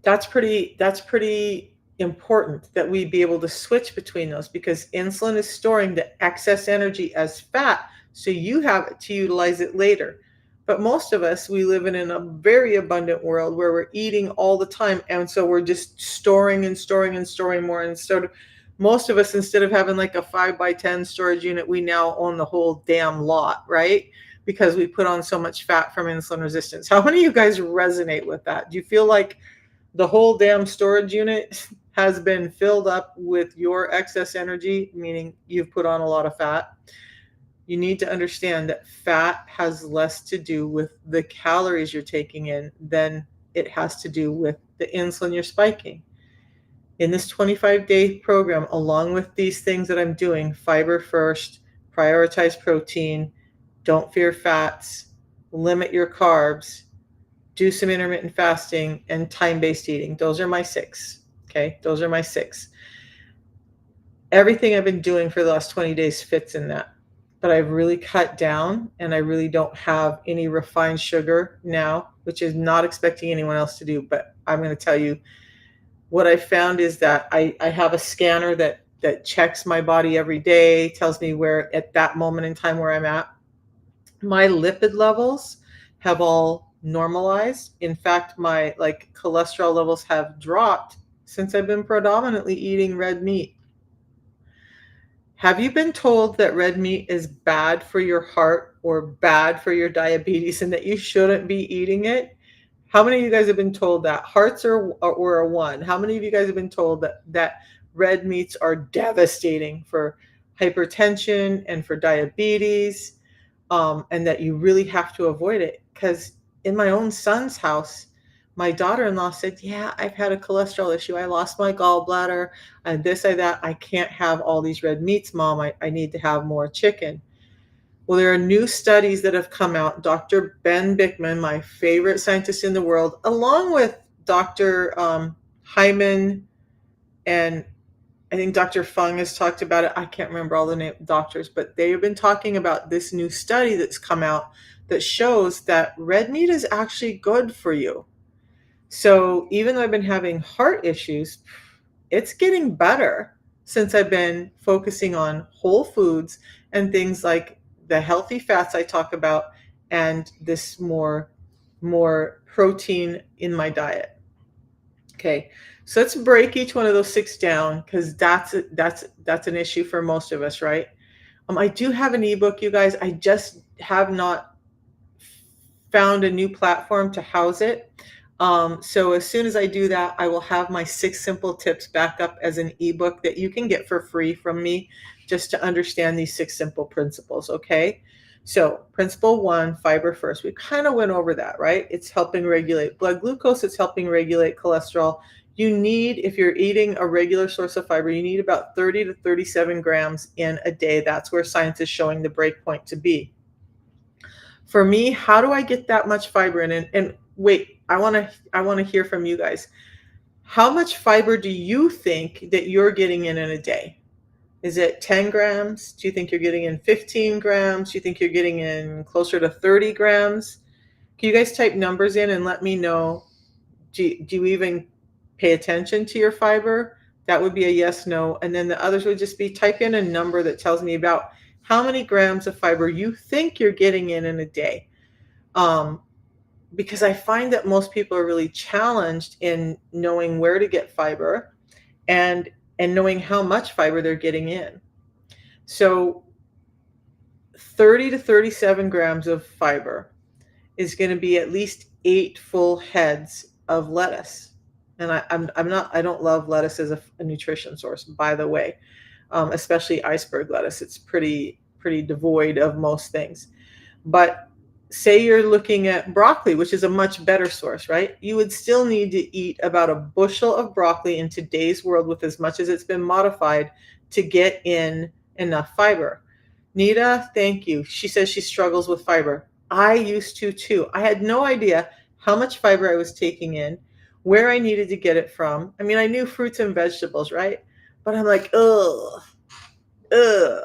that's pretty important that we be able to switch between those, because insulin is storing the excess energy as fat, so you have it to utilize it later. But most of us, we live in a very abundant world where we're eating all the time, and so we're just storing and storing and storing more. And so most of us, instead of having like a 5x10 storage unit, we now own the whole damn lot, right? Because we put on so much fat from insulin resistance. How many of you guys resonate with that? Do you feel like the whole damn storage unit has been filled up with your excess energy, meaning you've put on a lot of fat? You need to understand that fat has less to do with the calories you're taking in than it has to do with the insulin you're spiking. In this 25-day program, along with these things that I'm doing, fiber first, prioritize protein, don't fear fats, limit your carbs, do some intermittent fasting, and time-based eating. Those are my 6. Okay, those are my 6. Everything I've been doing for the last 20 days fits in that. But I've really cut down, and I really don't have any refined sugar now, which is not expecting anyone else to do. But I'm going to tell you, what I found is that I have a scanner that checks my body every day, tells me where at that moment in time where I'm at. My lipid levels have all normalized. In fact, my cholesterol levels have dropped since I've been predominantly eating red meat. Have you been told that red meat is bad for your heart or bad for your diabetes and that you shouldn't be eating it? How many of you guys have been told that? Hearts are a 1. How many of you guys have been told that red meats are devastating for hypertension and for diabetes, and that you really have to avoid it? Because in my own son's house, my daughter-in-law said, yeah, I've had a cholesterol issue. I lost my gallbladder and this and that. I can't have all these red meats, Mom. I need to have more chicken. Well, there are new studies that have come out. Dr. Ben Bickman, my favorite scientist in the world, along with Dr. Hyman, and I think Dr. Fung has talked about it. I can't remember all the doctors, but they have been talking about this new study that's come out that shows that red meat is actually good for you. So even though I've been having heart issues, it's getting better since I've been focusing on whole foods and things like the healthy fats I talk about and this more protein in my diet. Okay, so let's break each one of those 6 down, because that's an issue for most of us, right? I do have an ebook, you guys. I just have not found a new platform to house it. So as soon as I do that, I will have my 6 simple tips back up as an ebook that you can get for free from me, just to understand these 6 simple principles. Okay. So principle 1, fiber first. We kind of went over that, right? It's helping regulate blood glucose. It's helping regulate cholesterol. You need, if you're eating a regular source of fiber, you need about 30 to 37 grams in a day. That's where science is showing the break point to be. For me, how do I get that much fiber in? And wait, I want to hear from you guys. How much fiber do you think that you're getting in a day? Is it 10 grams? Do you think you're getting in 15 grams? Do you think you're getting in closer to 30 grams? Can you guys type numbers in and let me know? Do you even pay attention to your fiber? That would be a yes, no. And then the others would just be type in a number that tells me about how many grams of fiber you think you're getting in a day. Because I find that most people are really challenged in knowing where to get fiber and knowing how much fiber they're getting in. So 30 to 37 grams of fiber is going to be at least 8 full heads of lettuce. And I don't love lettuce as a nutrition source, by the way, especially iceberg lettuce. It's pretty devoid of most things. But say you're looking at broccoli, which is a much better source, right? You would still need to eat about a bushel of broccoli in today's world with as much as it's been modified to get in enough fiber. Nita, thank you. She says she struggles with fiber. I used to too. I had no idea how much fiber I was taking in, where I needed to get it from. I mean, I knew fruits and vegetables, right? But I'm like, ugh,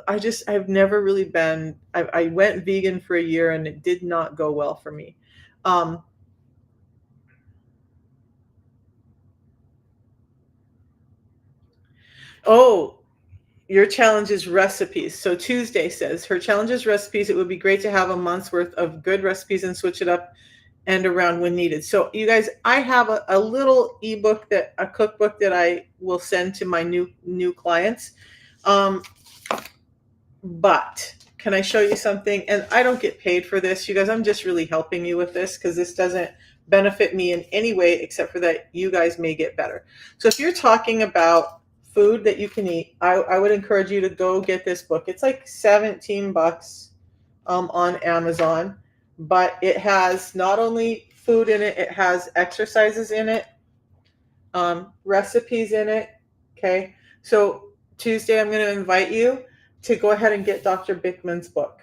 I've never really been, I went vegan for a year and it did not go well for me. Um, oh, your challenge is recipes. So Tuesday says her challenge is recipes. It would be great to have a month's worth of good recipes and switch it up and around when needed. So you guys, I have a little ebook, a cookbook that I will send to my new clients. Um, But can I show you something? And I don't get paid for this, you guys. I'm just really helping you with this because this doesn't benefit me in any way except for that you guys may get better. So if you're talking about food that you can eat, I would encourage you to go get this book. It's like 17 bucks on Amazon, but it has not only food in it, it has exercises in it, recipes in it. Okay. So Tuesday, I'm going to invite you to go ahead and get Dr. Bickman's book.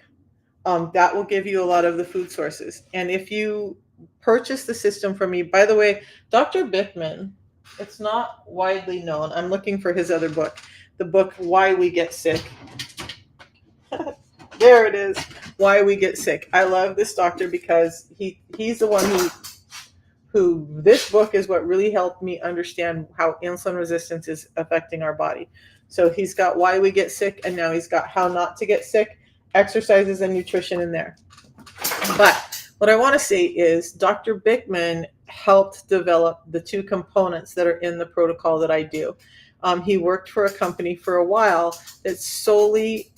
That will give you a lot of the food sources. And if you purchase the system from me, by the way, Dr. Bickman, it's not widely known. I'm looking for his other book, the book Why We Get Sick. There it is, Why We Get Sick. I love this doctor because he's the one who this book is what really helped me understand how insulin resistance is affecting our body. So he's got Why We Get Sick, and now he's got How Not to Get Sick, exercises and nutrition in there. But what I want to say is Dr. Bickman helped develop the two components that are in the protocol that I do. He worked for a company for a while that solely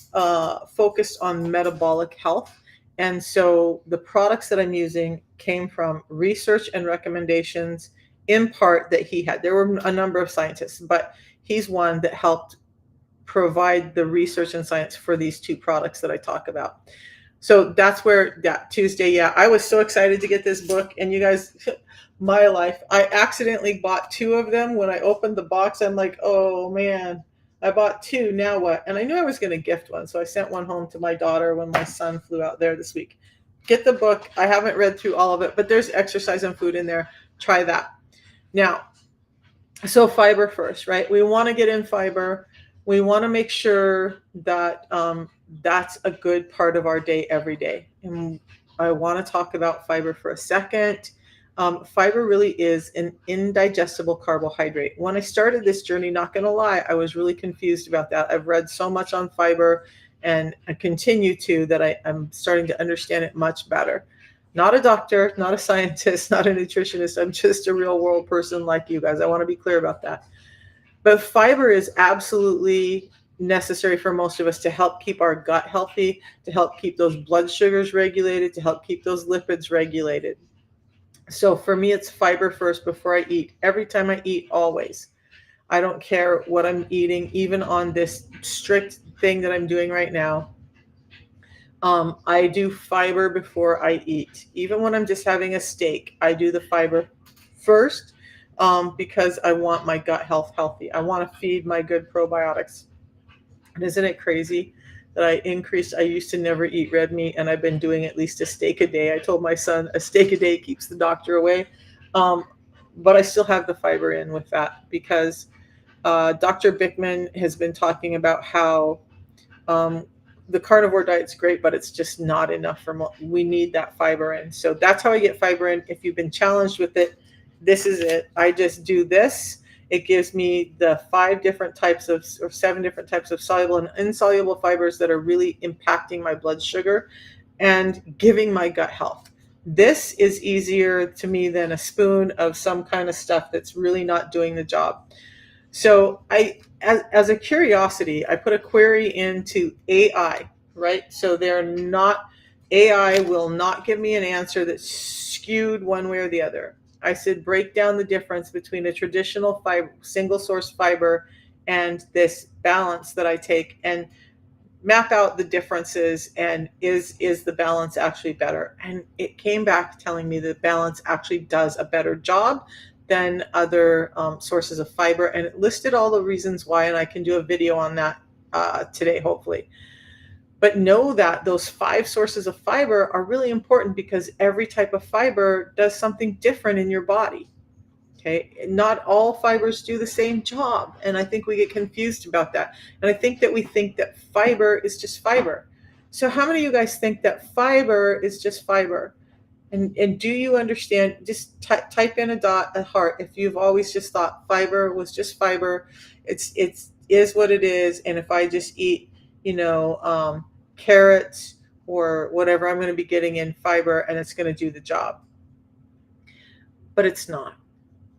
focused on metabolic health. And so the products that I'm using came from research and recommendations in part that he had. There were a number of scientists, but he's one that helped provide the research and science for these two products that I talk about. So that's where that Tuesday, yeah, I was so excited to get this book. And you guys, my life, I accidentally bought 2 of them. When I opened the box, I'm like, oh man, I bought 2, now what? And I knew I was going to gift one. So I sent one home to my daughter when my son flew out there this week. Get the book. I haven't read through all of it, but there's exercise and food in there. Try that. Now, so fiber first, right? We want to get in fiber. We want to make sure that that's a good part of our day every day. And I want to talk about fiber for a second. Fiber really is an indigestible carbohydrate. When I started this journey, not going to lie, I was really confused about that. I've read so much on fiber and I continue to that I'm starting to understand it much better. Not a doctor, not a scientist, not a nutritionist. I'm just a real world person like you guys. I want to be clear about that. But fiber is absolutely necessary for most of us to help keep our gut healthy, to help keep those blood sugars regulated, to help keep those lipids regulated. So for me, it's fiber first before I eat. Every time I eat, always. I don't care what I'm eating, even on this strict thing that I'm doing right now. I do fiber before I eat. Even when I'm just having a steak, I do the fiber first because I want my gut health healthy. I want to feed my good probiotics. And isn't it crazy that I used to never eat red meat, and I've been doing at least a steak a day. I told my son a steak a day keeps the doctor away. But I still have the fiber in with that because Dr. Bickman has been talking about how um, the carnivore diet's great, but it's just not enough for we need that fiber in. So that's how I get fiber in. If you've been challenged with it, this is it. I just do this. It gives me the 5 different types of, or 7 different types of soluble and insoluble fibers that are really impacting my blood sugar and giving my gut health. This is easier to me than a spoon of some kind of stuff that's really not doing the job. So as a curiosity, I put a query into AI, right? So AI will not give me an answer that's skewed one way or the other. I said, break down the difference between a traditional fiber, single source fiber and this balance that I take, and map out the differences, and is the balance actually better. And it came back telling me that balance actually does a better job than other sources of fiber, and it listed all the reasons why, and I can do a video on that today, hopefully. But know that those 5 sources of fiber are really important because every type of fiber does something different in your body. Okay, not all fibers do the same job, and I think we get confused about that. And I think that we think that fiber is just fiber. So how many of you guys think that fiber is just fiber? And do you understand? Just type in a heart if you've always just thought fiber was just fiber. It's is what it is, and if I just eat, carrots or whatever, I'm going to be getting in fiber, and it's going to do the job. But it's not.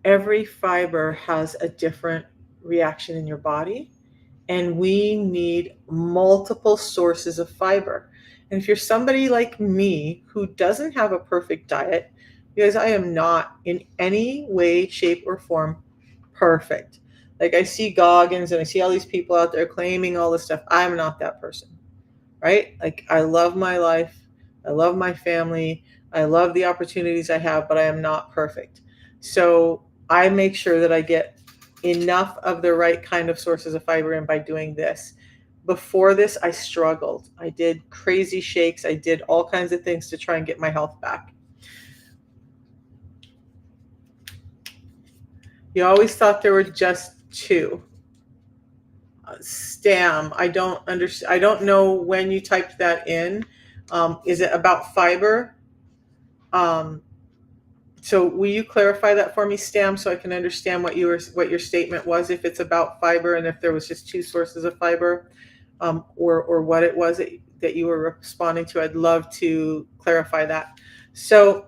Every fiber has a different reaction in your body, and we need multiple sources of fiber. And if you're somebody like me who doesn't have a perfect diet, because I am not in any way, shape, or form perfect. Like, I see Goggins and I see all these people out there claiming all this stuff. I'm not that person, right? Like, I love my life. I love my family. I love the opportunities I have, but I am not perfect. So I make sure that I get enough of the right kind of sources of fiber in by doing this. Before this, I struggled. I did crazy shakes. I did all kinds of things to try and get my health back. You always thought there were just 2. Stam, I don't understand. I don't know when you typed that in. Is it about fiber? So will you clarify that for me, Stam, so I can understand what your statement was, if it's about fiber and if there was just 2 sources of fiber, or what it was that you were responding to. I'd love to clarify that. So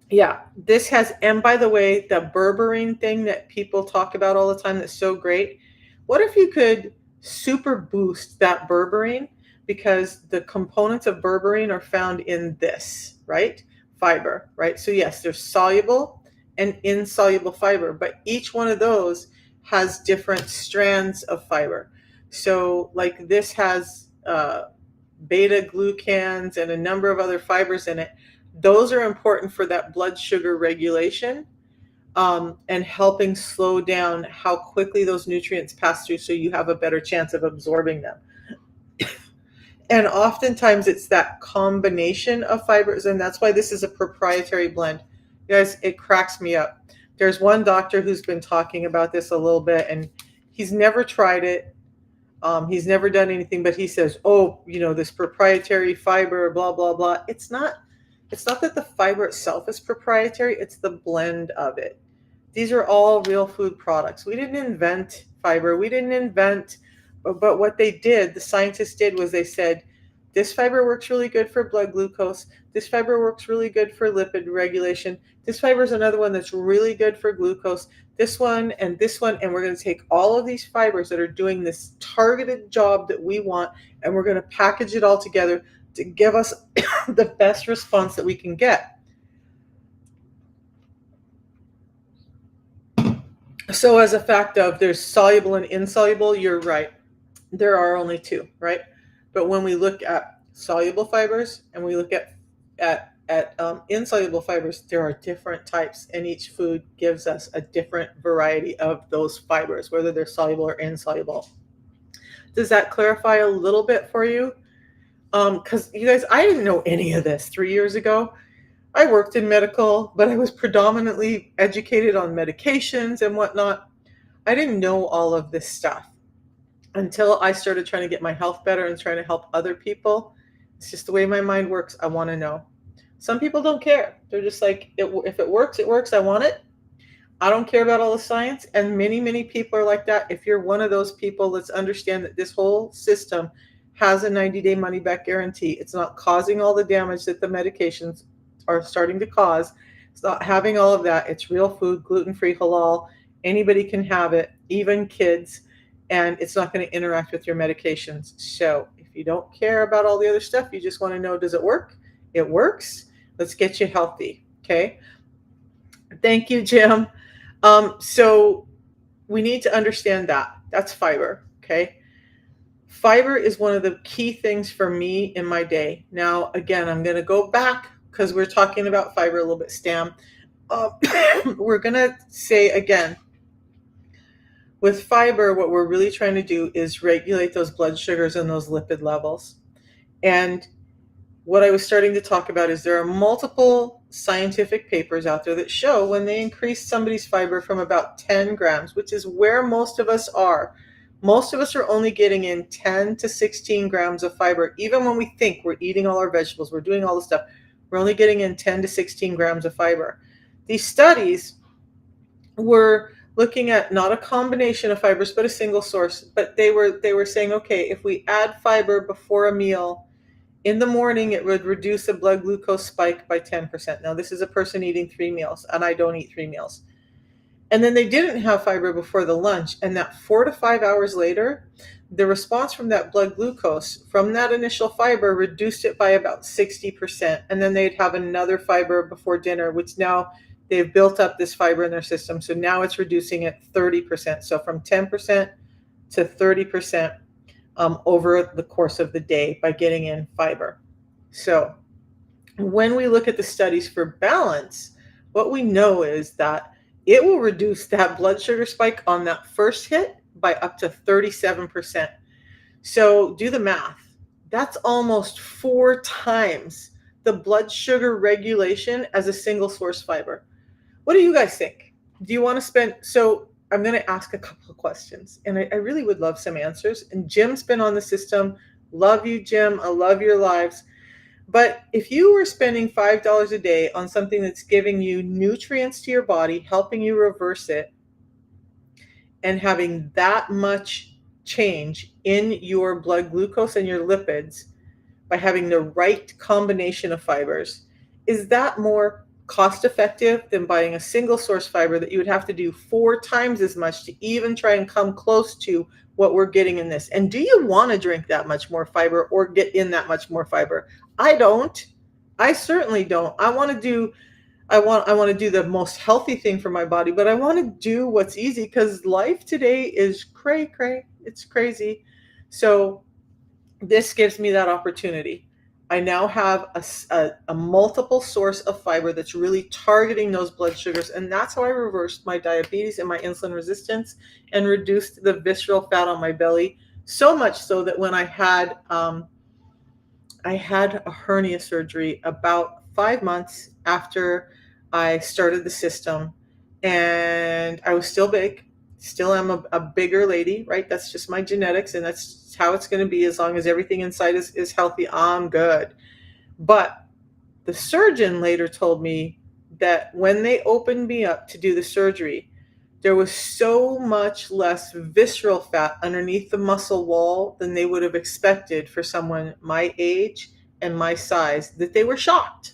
yeah, this has, and by the way, the berberine thing that people talk about all the time that's so great, what if you could super boost that berberine? Because the components of berberine are found in this, right? Fiber, right? So yes, there's soluble and insoluble fiber, but each one of those has different strands of fiber. So like this has beta glucans and a number of other fibers in it. Those are important for that blood sugar regulation, and helping slow down how quickly those nutrients pass through, so you have a better chance of absorbing them. And oftentimes it's that combination of fibers, and that's why this is a proprietary blend. You guys, it cracks me up. There's one doctor who's been talking about this a little bit, and he's never tried it. He's never done anything, but he says, "Oh, this proprietary fiber, blah blah blah." It's not. It's not that the fiber itself is proprietary. It's the blend of it. These are all real food products. We didn't invent fiber. We didn't invent, but what they did, the scientists did, was they said, this fiber works really good for blood glucose. This fiber works really good for lipid regulation. This fiber is another one that's really good for glucose. This one, and we're going to take all of these fibers that are doing this targeted job that we want, and we're going to package it all together to give us the best response that we can get. So as a fact of there's soluble and insoluble, you're right. There are only 2, right? But when we look at soluble fibers and we look at insoluble fibers, there are different types, and each food gives us a different variety of those fibers, whether they're soluble or insoluble. Does that clarify a little bit for you? Because you guys, I didn't know any of this 3 years ago. I worked in medical, but I was predominantly educated on medications and whatnot. I didn't know all of this stuff until I started trying to get my health better and trying to help other people. It's just the way my mind works. I want to know. Some people don't care. They're just like, if it works, it works. I want it. I don't care about all the science. And many, many people are like that. If you're one of those people, let's understand that this whole system has a 90-day money back guarantee. It's not causing all the damage that the medications are starting to cause. It's not having all of that. It's real food, gluten free, halal. Anybody can have it, even kids. And it's not going to interact with your medications. So if you don't care about all the other stuff, you just want to know, does it work? It works. Let's get you healthy. Okay. Thank you, Jim. So we need to understand that. That's fiber, okay? Fiber is one of the key things for me in my day. Now, again, I'm going to go back because we're talking about fiber a little bit, Stam. Uh, we're going to say again, with fiber, what we're really trying to do is regulate those blood sugars and those lipid levels. And what I was starting to talk about is there are multiple scientific papers out there that show when they increase somebody's fiber from about 10 grams, which is where most of us are. Most of us are only getting in 10 to 16 grams of fiber. Even when we think we're eating all our vegetables, we're doing all this stuff, we're only getting in 10 to 16 grams of fiber. These studies were looking at not a combination of fibers, but a single source. But they were saying, okay, if we add fiber before a meal, in the morning, it would reduce a blood glucose spike by 10%. Now, this is a person eating 3 meals, and I don't eat 3 meals. And then they didn't have fiber before the lunch, and that 4 to 5 hours later, the response from that blood glucose from that initial fiber reduced it by about 60%. And then they'd have another fiber before dinner, which now they've built up this fiber in their system. So now it's reducing it 30%. So from 10% to 30%. Over the course of the day by getting in fiber. So when we look at the studies for balance, what we know is that it will reduce that blood sugar spike on that first hit by up to 37%. So do the math. That's almost 4 times the blood sugar regulation as a single source fiber. What do you guys think? Do you want to spend? So I'm going to ask a couple of questions, and I really would love some answers. And Jim's been on the system. Love you, Jim. I love your lives. But if you were spending $5 a day on something that's giving you nutrients to your body, helping you reverse it, and having that much change in your blood glucose and your lipids by having the right combination of fibers, is that more cost effective than buying a single source fiber that you would have to do 4 times as much to even try and come close to what we're getting in this? And do you want to drink that much more fiber or get in that much more fiber? I don't. I certainly don't. I want to do the most healthy thing for my body, but I want to do what's easy because life today is cray cray. It's crazy. So this gives me that opportunity. I now have a multiple source of fiber that's really targeting those blood sugars. And that's how I reversed my diabetes and my insulin resistance and reduced the visceral fat on my belly. So much so that when I had a hernia surgery about 5 months after I started the system, and I was still big. Still am a bigger lady, right? That's just my genetics, and that's how it's going to be as long as everything inside is healthy. I'm good. But the surgeon later told me that when they opened me up to do the surgery, there was so much less visceral fat underneath the muscle wall than they would have expected for someone my age and my size that they were shocked.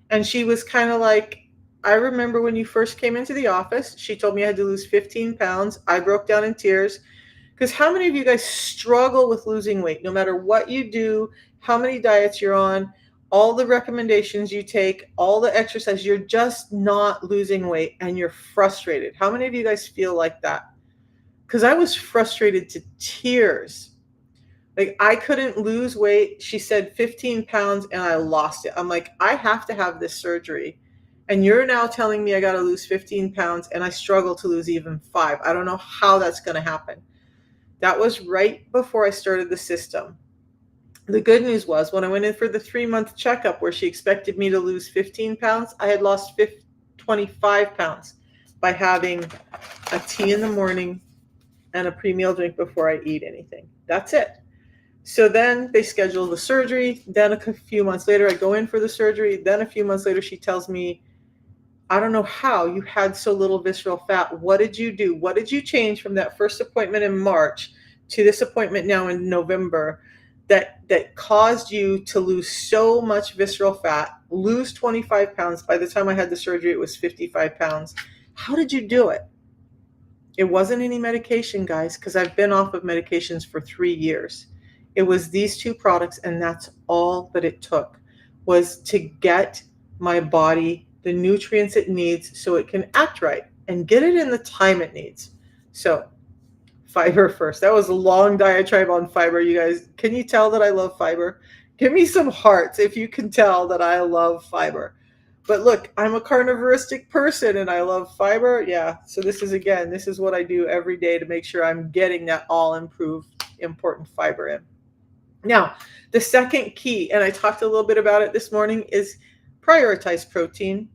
And she was kind of like, I remember when you first came into the office, she told me I had to lose 15 pounds. I broke down in tears. Because how many of you guys struggle with losing weight? No matter what you do, how many diets you're on, all the recommendations you take, all the exercise, you're just not losing weight and you're frustrated. How many of you guys feel like that? Because I was frustrated to tears. Like I couldn't lose weight. She said 15 pounds and I lost it. I'm like, I have to have this surgery. And you're now telling me I got to lose 15 pounds and I struggle to lose even 5. I don't know how that's going to happen. That was right before I started the system. The good news was when I went in for the 3-month checkup where she expected me to lose 15 pounds, I had lost 25 pounds. by having a tea in the morning and a pre-meal drink before I eat anything. That's it. So then they schedule the surgery. Then a few months later, I go in for the surgery. Then a few months later, she tells me, I don't know how you had so little visceral fat. What did you do? What did you change from that first appointment in March to this appointment now in November that caused you to lose so much visceral fat, lose 25 pounds? By the time I had the surgery, it was 55 pounds. How did you do it? It wasn't any medication, guys, because I've been off of medications for 3 years. It was these two products, and that's all that it took, was to get my body the nutrients it needs so it can act right and get it in the time it needs. So fiber first. That was a long diatribe on fiber, you guys. Can you tell that I love fiber? Give me some hearts if you can tell that I love fiber. But look, I'm a carnivoristic person and I love fiber. Yeah. So this is what I do every day to make sure I'm getting that all improved important fiber in. Now, the second key, and I talked a little bit about it this morning, is prioritize protein.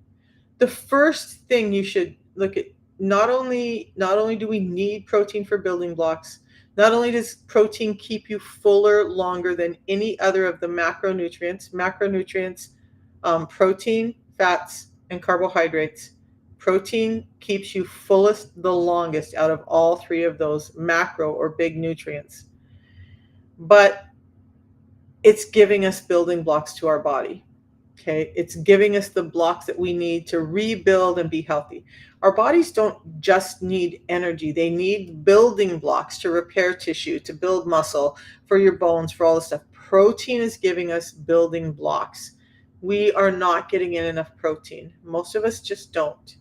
The first thing you should look at, not only do we need protein for building blocks, not only does protein keep you fuller longer than any other of the macronutrients, protein, fats, and carbohydrates. Protein keeps you fullest the longest out of all three of those macro or big nutrients. But it's giving us building blocks to our body. Okay, it's giving us the blocks that we need to rebuild and be healthy. Our bodies don't just need energy, they need building blocks to repair tissue, to build muscle, for your bones, for all this stuff. Protein is giving us building blocks. We are not getting in enough protein. Most of us just don't.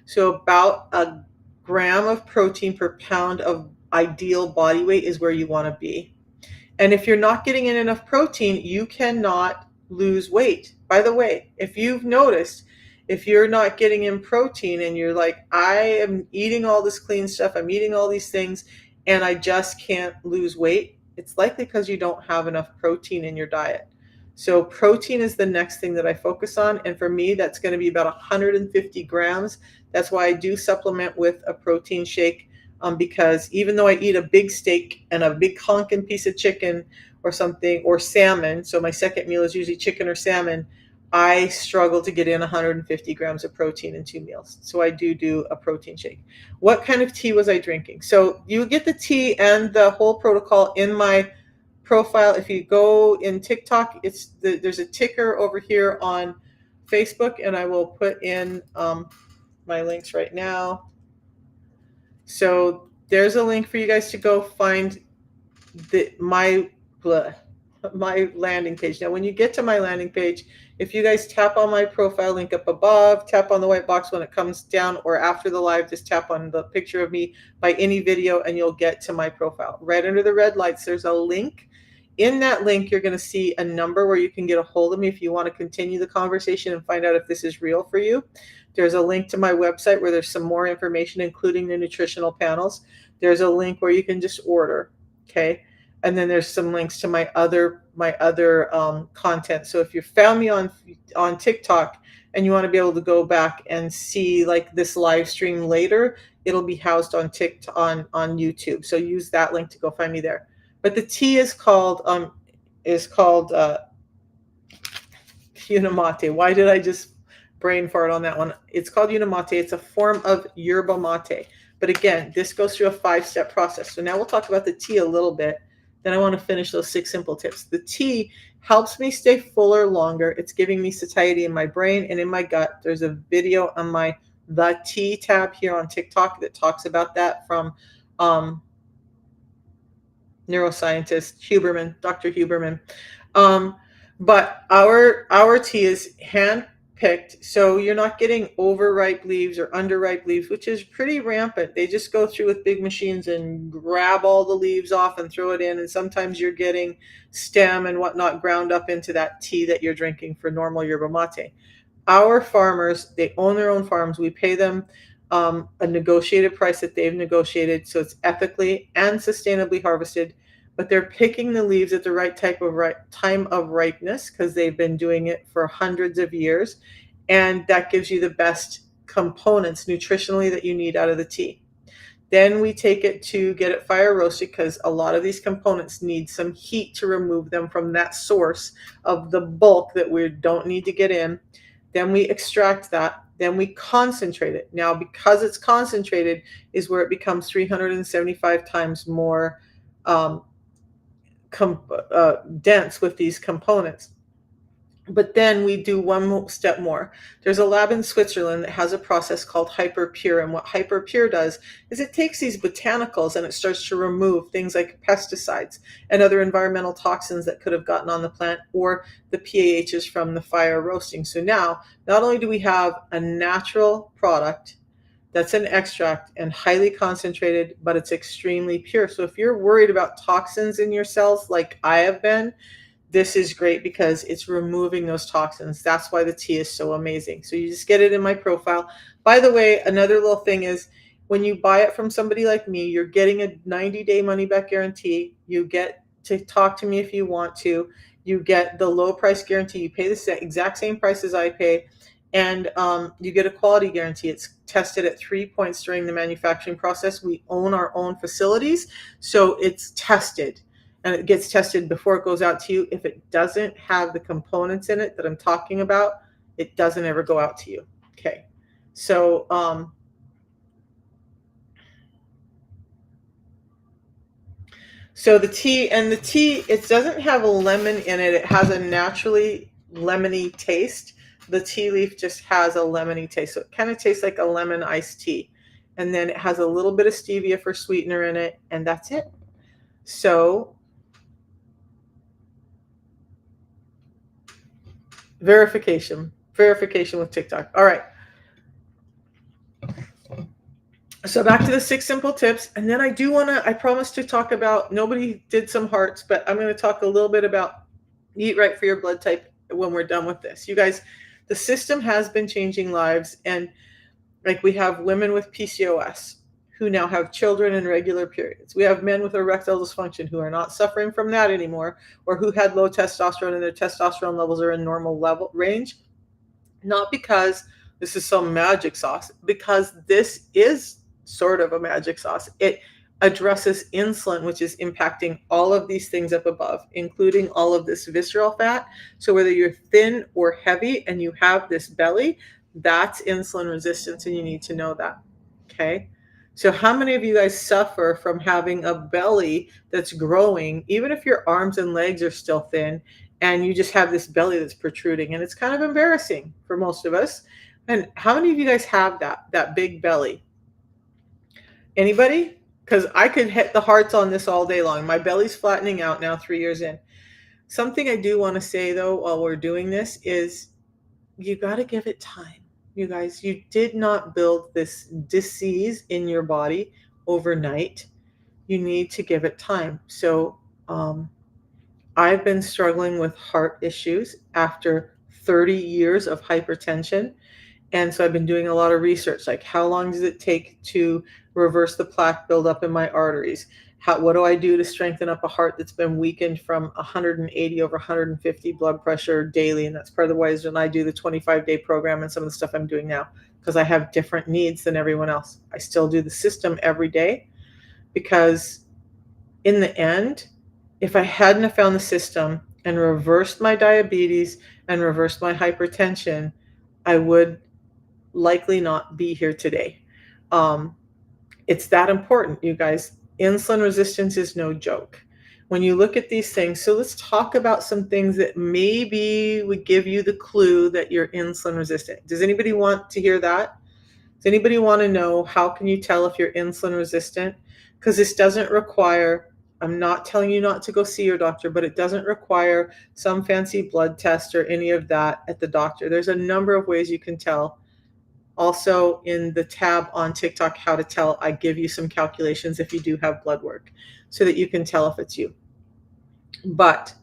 So about a gram of protein per pound of ideal body weight is where you want to be. And if you're not getting in enough protein, you cannot lose weight. By the way, if you've noticed, if you're not getting in protein and you're like, I am eating all this clean stuff, I'm eating all these things, and I just can't lose weight, it's likely because you don't have enough protein in your diet. So protein is the next thing that I focus on. And for me, that's going to be about 150 grams. That's why I do supplement with a protein shake. Because even though I eat a big steak and a big honking piece of chicken or something, or salmon, so my second meal is usually chicken or salmon, I struggle to get in 150 grams of protein in 2 meals. So I do a protein shake. What kind of tea was I drinking? So you get the tea and the whole protocol in my profile. If you go in TikTok, there's a ticker over here on Facebook, and I will put in my links right now. So there's a link for you guys to go find my landing page. Now, when you get to my landing page, if you guys tap on my profile link up above, tap on the white box when it comes down, or after the live, just tap on the picture of me by any video and you'll get to my profile. Right under the red lights, there's a link. In that link, you're going to see a number where you can get a hold of me if you want to continue the conversation and find out if this is real for you. There's a link to my website where there's some more information, including the nutritional panels. There's a link where you can just order, okay? And then there's some links to my other content. So if you found me on TikTok and you want to be able to go back and see like this live stream later, it'll be housed on TikTok on YouTube. So use that link to go find me there. But the tea is called Unamate. Why did I just brain fart on that one? It's called Unamate. It's a form of yerba mate. But again, this goes through a 5-step process. So now we'll talk about the tea a little bit. Then I want to finish those 6 simple tips. The tea helps me stay fuller longer. It's giving me satiety in my brain and in my gut. There's a video on my The Tea tab here on TikTok that talks about that from neuroscientist Dr. Huberman. But our tea is hand picked, so you're not getting overripe leaves or underripe leaves, which is pretty rampant. They just go through with big machines and grab all the leaves off and throw it in, and sometimes you're getting stem and whatnot ground up into that tea that you're drinking for normal yerba mate. Our farmers, they own their own farms. We pay them a negotiated price that they've negotiated, so it's ethically and sustainably harvested. But they're picking the leaves at the right time of ripeness because they've been doing it for hundreds of years, and that gives you the best components nutritionally that you need out of the tea. Then we take it to get it fire roasted because a lot of these components need some heat to remove them from that source of the bulk that we don't need to get in. Then we extract that. Then we concentrate it. Now, because it's concentrated, is where it becomes 375 times more um, dense with these components. But then we do one step more. There's a lab in Switzerland that has a process called hyperpure. And what hyperpure does is it takes these botanicals and it starts to remove things like pesticides and other environmental toxins that could have gotten on the plant or the PAHs from the fire roasting. So now, not only do we have a natural product that's an extract and highly concentrated, but it's extremely pure. So if you're worried about toxins in your cells, like I have been, this is great because it's removing those toxins. That's why the tea is so amazing. So you just get it in my profile. By the way, another little thing is when you buy it from somebody like me, you're getting a 90-day money back guarantee. You get to talk to me if you want to. You get the low price guarantee. You pay the exact same price as I pay. And you get a quality guarantee. It's tested at 3 points during the manufacturing process. We own our own facilities, so it's tested. And it gets tested before it goes out to you. If it doesn't have the components in it that I'm talking about, it doesn't ever go out to you. Okay. So, the tea, it doesn't have a lemon in it. It has a naturally lemony taste. The tea leaf just has a lemony taste. So it kind of tastes like a lemon iced tea. And then it has a little bit of stevia for sweetener in it. And that's it. So verification with TikTok. All right. So back to the 6 simple tips. And then I promised to talk about, nobody did some hearts, but I'm going to talk a little bit about eat right for your blood type when we're done with this. You guys, the system has been changing lives. And like we have women with PCOS who now have children in regular periods. We have men with erectile dysfunction who are not suffering from that anymore, or who had low testosterone and their testosterone levels are in normal level range. Not because this is some magic sauce, because this is sort of a magic sauce. It addresses insulin, which is impacting all of these things up above, including all of this visceral fat. So whether you're thin or heavy and you have this belly, that's insulin resistance, and you need to know that. Okay. So how many of you guys suffer from having a belly that's growing, even if your arms and legs are still thin, and you just have this belly that's protruding, and it's kind of embarrassing for most of us? And how many of you guys have that big belly? Anybody? Because I could hit the hearts on this all day long. My belly's flattening out now 3 years in. Something I do want to say though while we're doing this is you got to give it time. You guys, you did not build this disease in your body overnight. You need to give it time. So I've been struggling with heart issues after 30 years of hypertension. And so I've been doing a lot of research, like how long does it take to reverse the plaque buildup in my arteries? What do I do to strengthen up a heart that's been weakened from 180 over 150 blood pressure daily? And that's part of the reason I do the 25-day program and some of the stuff I'm doing now, because I have different needs than everyone else. I still do the system every day because in the end, if I hadn't have found the system and reversed my diabetes and reversed my hypertension, I would likely not be here today. It's that important, you guys. Insulin resistance is no joke. When you look at these things, so let's talk about some things that maybe would give you the clue that you're insulin resistant. Does anybody want to hear that? Does anybody want to know how can you tell if you're insulin resistant? Because this doesn't require, I'm not telling you not to go see your doctor, but it doesn't require some fancy blood test or any of that at the doctor. There's a number of ways you can tell. Also, in the tab on TikTok, how to tell, I give you some calculations if you do have blood work so that you can tell if it's you. But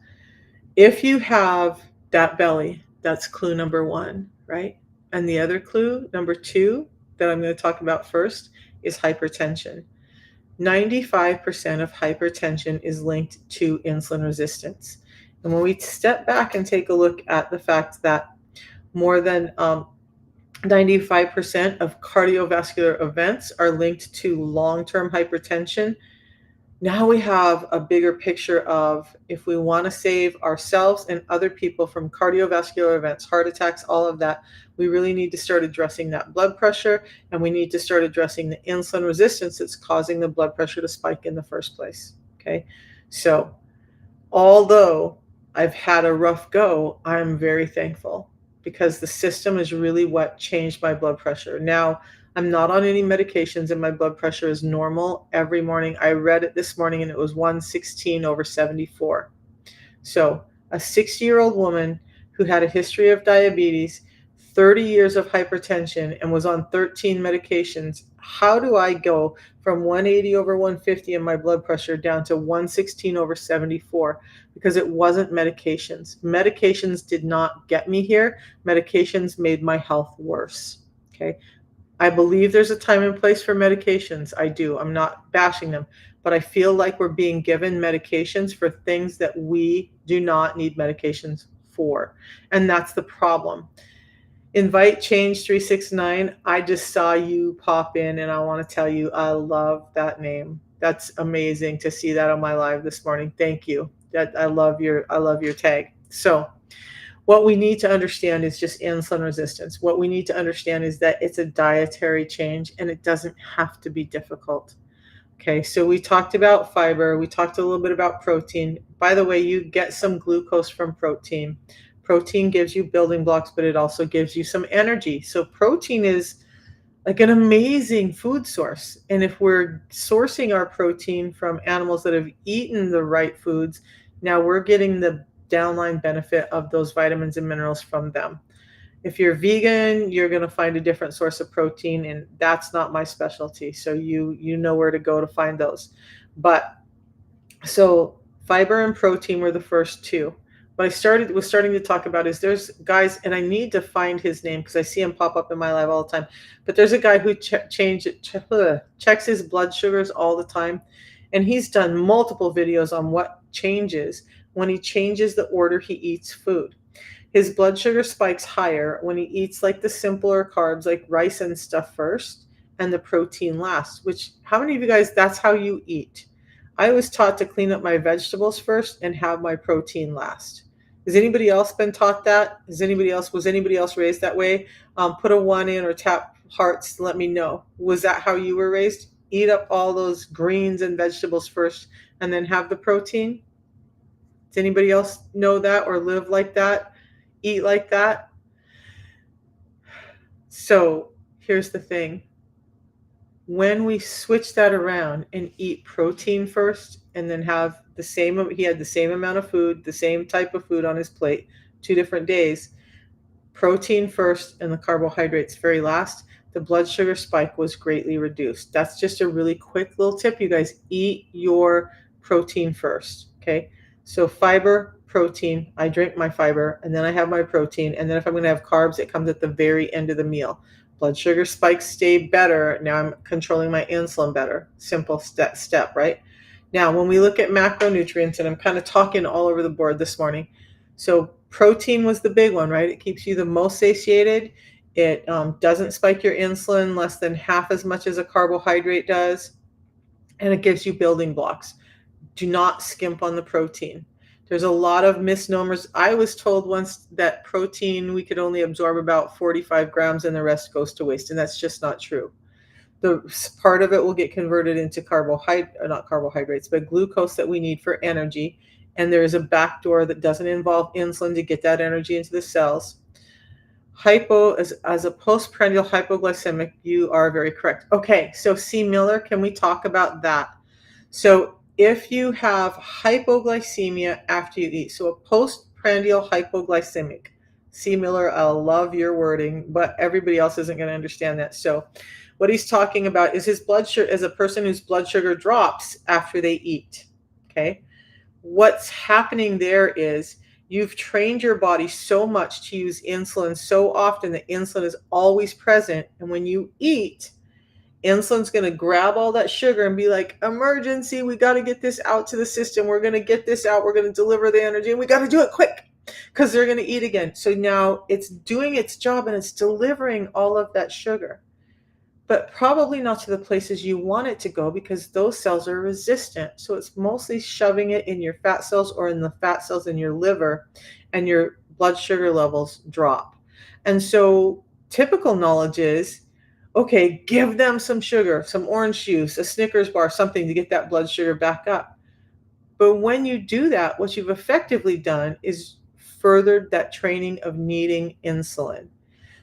if you have that belly, that's clue number 1, right? And the other clue, number 2, that I'm going to talk about first is hypertension. 95% of hypertension is linked to insulin resistance. And when we step back and take a look at the fact that more than 95% of cardiovascular events are linked to long-term hypertension. Now we have a bigger picture of if we want to save ourselves and other people from cardiovascular events, heart attacks, all of that, we really need to start addressing that blood pressure, and we need to start addressing the insulin resistance that's causing the blood pressure to spike in the first place. Okay. So, although I've had a rough go, I'm very thankful because the system is really what changed my blood pressure. Now, I'm not on any medications and my blood pressure is normal every morning. I read it this morning and it was 116/74. So, a 60-year-old woman who had a history of diabetes, 30 years of hypertension, and was on 13 medications, how do I go from 180/150 in my blood pressure down to 116/74? Because it wasn't medications. Medications did not get me here. Medications made my health worse. Okay. I believe there's a time and place for medications. I do. I'm not bashing them, but I feel like we're being given medications for things that we do not need medications for. And that's the problem. Invite Change 369. I just saw you pop in and I want to tell you I love that name. That's amazing to see that on my live this morning. Thank you. That I love your tag. So, what we need to understand is just insulin resistance. What we need to understand is that it's a dietary change and it doesn't have to be difficult. Okay, so we talked about fiber, we talked a little bit about protein. By the way, you get some glucose from protein. Protein gives you building blocks, but it also gives you some energy. So, protein is like an amazing food source. And if we're sourcing our protein from animals that have eaten the right foods, now we're getting the downline benefit of those vitamins and minerals from them. If you're vegan, you're going to find a different source of protein, and that's not my specialty. So you know where to go to find those. But so fiber and protein were the first two. What I was starting to talk about is there's guys, and I need to find his name because I see him pop up in my live all the time. But there's a guy who checks his blood sugars all the time, and he's done multiple videos on what changes when he changes the order he eats food. His blood sugar spikes higher when he eats like the simpler carbs, like rice and stuff first, and the protein last. Which, how many of you guys, that's how you eat? I was taught to clean up my vegetables first and have my protein last. Has anybody else been taught that? Was anybody else raised that way? Put a one in or tap hearts. Let me know. Was that how you were raised? Eat up all those greens and vegetables first and then have the protein? Does anybody else know that or live like that? Eat like that? So here's the thing. When we switch that around and eat protein first and then have he had the same amount of food, the same type of food on his plate, 2 different days, protein first and the carbohydrates very last, the blood sugar spike was greatly reduced. That's just a really quick little tip, you guys. Eat your protein first, okay? So fiber, protein, I drink my fiber, and then I have my protein, and then if I'm going to have carbs, it comes at the very end of the meal. Blood sugar spikes stay better. Now I'm controlling my insulin better. Simple step, right? Now, when we look at macronutrients, and I'm kind of talking all over the board this morning. So protein was the big one, right? It keeps you the most satiated. It doesn't spike your insulin less than half as much as a carbohydrate does. And it gives you building blocks. Do not skimp on the protein. There's a lot of misnomers. I was told once that protein, we could only absorb about 45 grams and the rest goes to waste. And that's just not true. The part of it will get converted into not carbohydrates, but glucose that we need for energy. And there is a back door that doesn't involve insulin to get that energy into the cells. As a postprandial hypoglycemic, you are very correct. Okay, so C. Miller, can we talk about that? So if you have hypoglycemia after you eat, so a postprandial hypoglycemic, C. Miller, I love your wording, but everybody else isn't going to understand that. So what he's talking about is his blood sugar, as a person whose blood sugar drops after they eat. Okay, what's happening there is you've trained your body so much to use insulin so often that insulin is always present, and when you eat, insulin's going to grab all that sugar and be like, emergency, we got to get this out to the system. We're going to get this out. We're going to deliver the energy and we got to do it quick because they're going to eat again. So now it's doing its job and it's delivering all of that sugar, but probably not to the places you want it to go because those cells are resistant. So it's mostly shoving it in your fat cells or in the fat cells in your liver, and your blood sugar levels drop. And so typical knowledge is, okay, give them some sugar, some orange juice, a Snickers bar, something to get that blood sugar back up. But when you do that, what you've effectively done is furthered that training of needing insulin.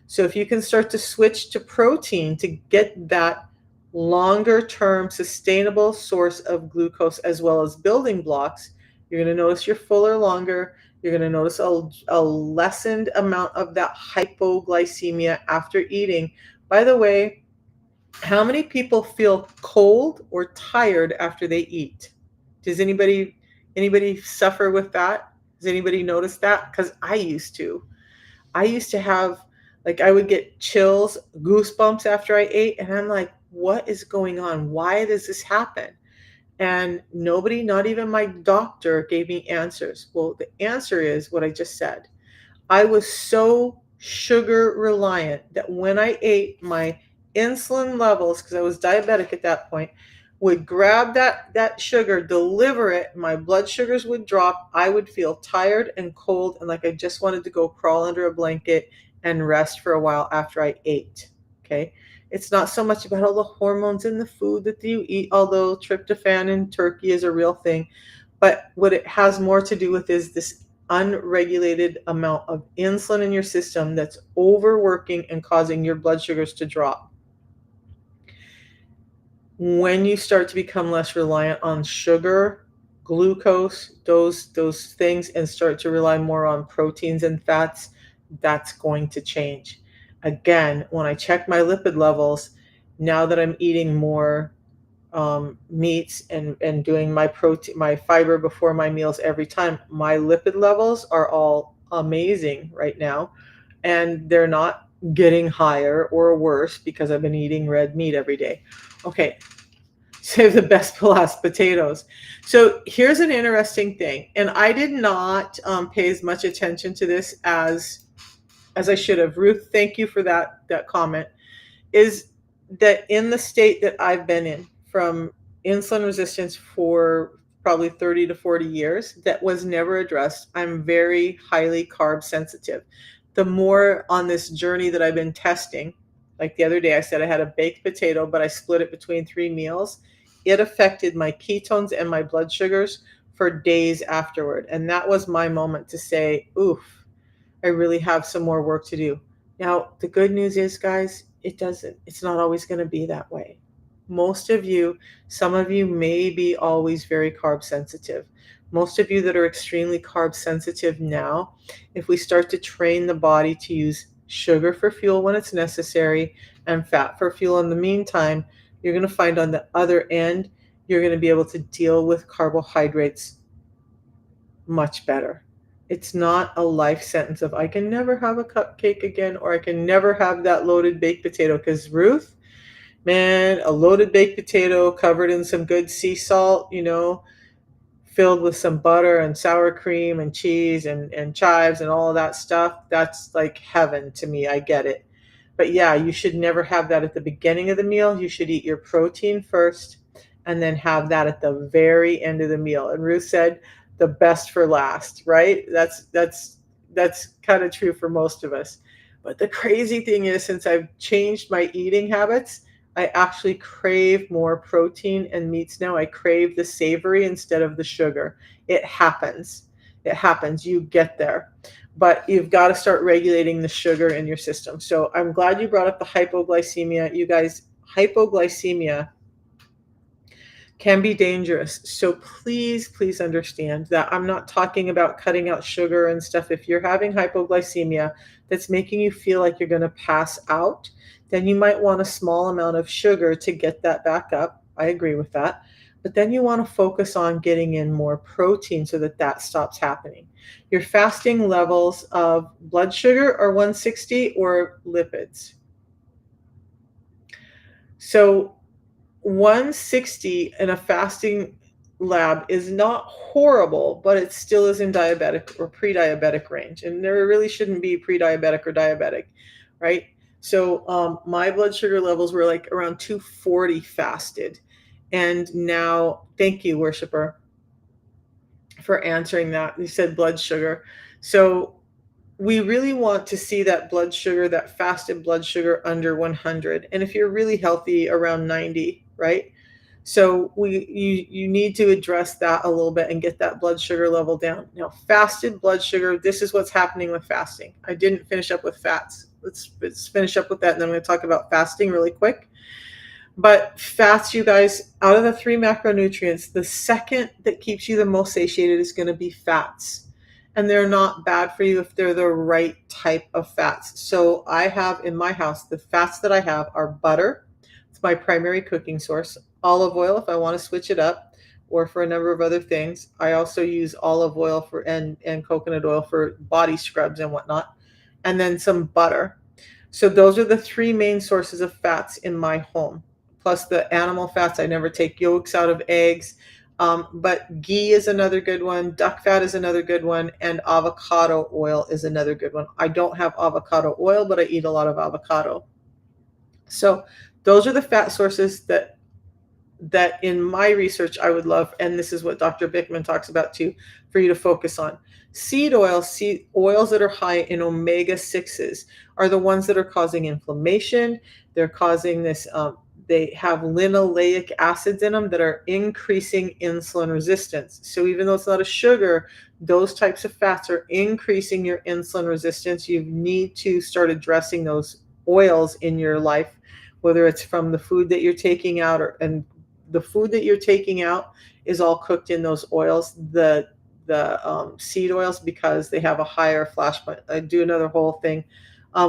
So if you can start to switch to protein to get that longer term sustainable source of glucose as well as building blocks, you're going to notice you're fuller longer. You're going to notice a lessened amount of that hypoglycemia after eating. By the way, how many people feel cold or tired after they eat? Does anybody suffer with that? Does anybody notice that? Because I used to. I used to have, like, I would get chills, goosebumps after I ate, and I'm like, what is going on? Why does this happen? And nobody, not even my doctor, gave me answers. Well, the answer is what I just said. I was so sugar reliant that when I ate, my insulin levels, because I was diabetic at that point, would grab that sugar, deliver it, my blood sugars would drop, I would feel tired and cold and like I just wanted to go crawl under a blanket and rest for a while after I ate. Okay. It's not so much about all the hormones in the food that you eat, although tryptophan in turkey is a real thing. But what it has more to do with is this unregulated amount of insulin in your system that's overworking and causing your blood sugars to drop. When you start to become less reliant on sugar, glucose, those things, and start to rely more on proteins and fats, that's going to change. Again, when I check my lipid levels, now that I'm eating more meats and doing my protein, my fiber before my meals every time, my lipid levels are all amazing right now, and they're not getting higher or worse because I've been eating red meat every day. Okay, save the best for last, potatoes. So here's an interesting thing, and I did not pay as much attention to this as I should have. Ruth, thank you for that comment. Is that in the state that I've been in from insulin resistance for probably 30 to 40 years, that was never addressed. I'm very highly carb sensitive. The more on this journey that I've been testing, like the other day, I said I had a baked potato, but I split it between 3 meals. It affected my ketones and my blood sugars for days afterward. And that was my moment to say, oof, I really have some more work to do. Now, the good news is, guys, it's not always going to be that way. Most of you, some of you may be always very carb sensitive. Most of you that are extremely carb sensitive now, if we start to train the body to use sugar for fuel when it's necessary and fat for fuel in the meantime, you're going to find on the other end, you're going to be able to deal with carbohydrates much better. It's not a life sentence of I can never have a cupcake again or I can never have that loaded baked potato. Because Ruth, man, a loaded baked potato covered in some good sea salt, filled with some butter and sour cream and cheese and chives and all of that stuff, that's like heaven to me. I get it. But yeah, you should never have that at the beginning of the meal. You should eat your protein first and then have that at the very end of the meal. And Ruth said the best for last, right? That's kind of true for most of us. But the crazy thing is, since I've changed my eating habits, I actually crave more protein and meats now. I crave the savory instead of the sugar. It happens. It happens. You get there. But you've got to start regulating the sugar in your system. So I'm glad you brought up the hypoglycemia. You guys, hypoglycemia can be dangerous. So please understand that I'm not talking about cutting out sugar and stuff. If you're having hypoglycemia that's making you feel like you're going to pass out, then you might want a small amount of sugar to get that back up. I agree with that. But then you want to focus on getting in more protein so that that stops happening. Your fasting levels of blood sugar are 160 or lipids. So 160 in a fasting lab is not horrible, but it still is in diabetic or pre-diabetic range. And there really shouldn't be pre-diabetic or diabetic, right? So my blood sugar levels were like around 240 fasted. And now, thank you, worshiper, for answering that. You said blood sugar. So we really want to see that blood sugar, that fasted blood sugar under 100. And if you're really healthy, around 90, right? So you need to address that a little bit and get that blood sugar level down. Now, fasted blood sugar, this is what's happening with fasting. I didn't finish up with fats. Let's finish up with that, and then I'm going to talk about fasting really quick. But fats, you guys, out of the three macronutrients, the second that keeps you the most satiated is going to be fats. And they're not bad for you if they're the right type of fats. So I have in my house, the fats that I have are butter. It's my primary cooking source. Olive oil, if I want to switch it up, or for a number of other things. I also use olive oil for and coconut oil for body scrubs and whatnot. And then some butter. So those are the three main sources of fats in my home. Plus the animal fats. I never take yolks out of eggs. But ghee is another good one. Duck fat is another good one. And avocado oil is another good one. I don't have avocado oil, but I eat a lot of avocado. So those are the fat sources that in my research I would love, and this is what Dr. Bickman talks about too, for you to focus on. Seed oils that are high in omega-6s are the ones that are causing inflammation. They're causing this, they have linoleic acids in them that are increasing insulin resistance. So even though it's not a sugar, those types of fats are increasing your insulin resistance. You need to start addressing those oils in your life, whether it's from the food that you're taking out and the food that you're taking out is all cooked in those oils, the seed oils, because they have a higher flash point. I do another whole thing.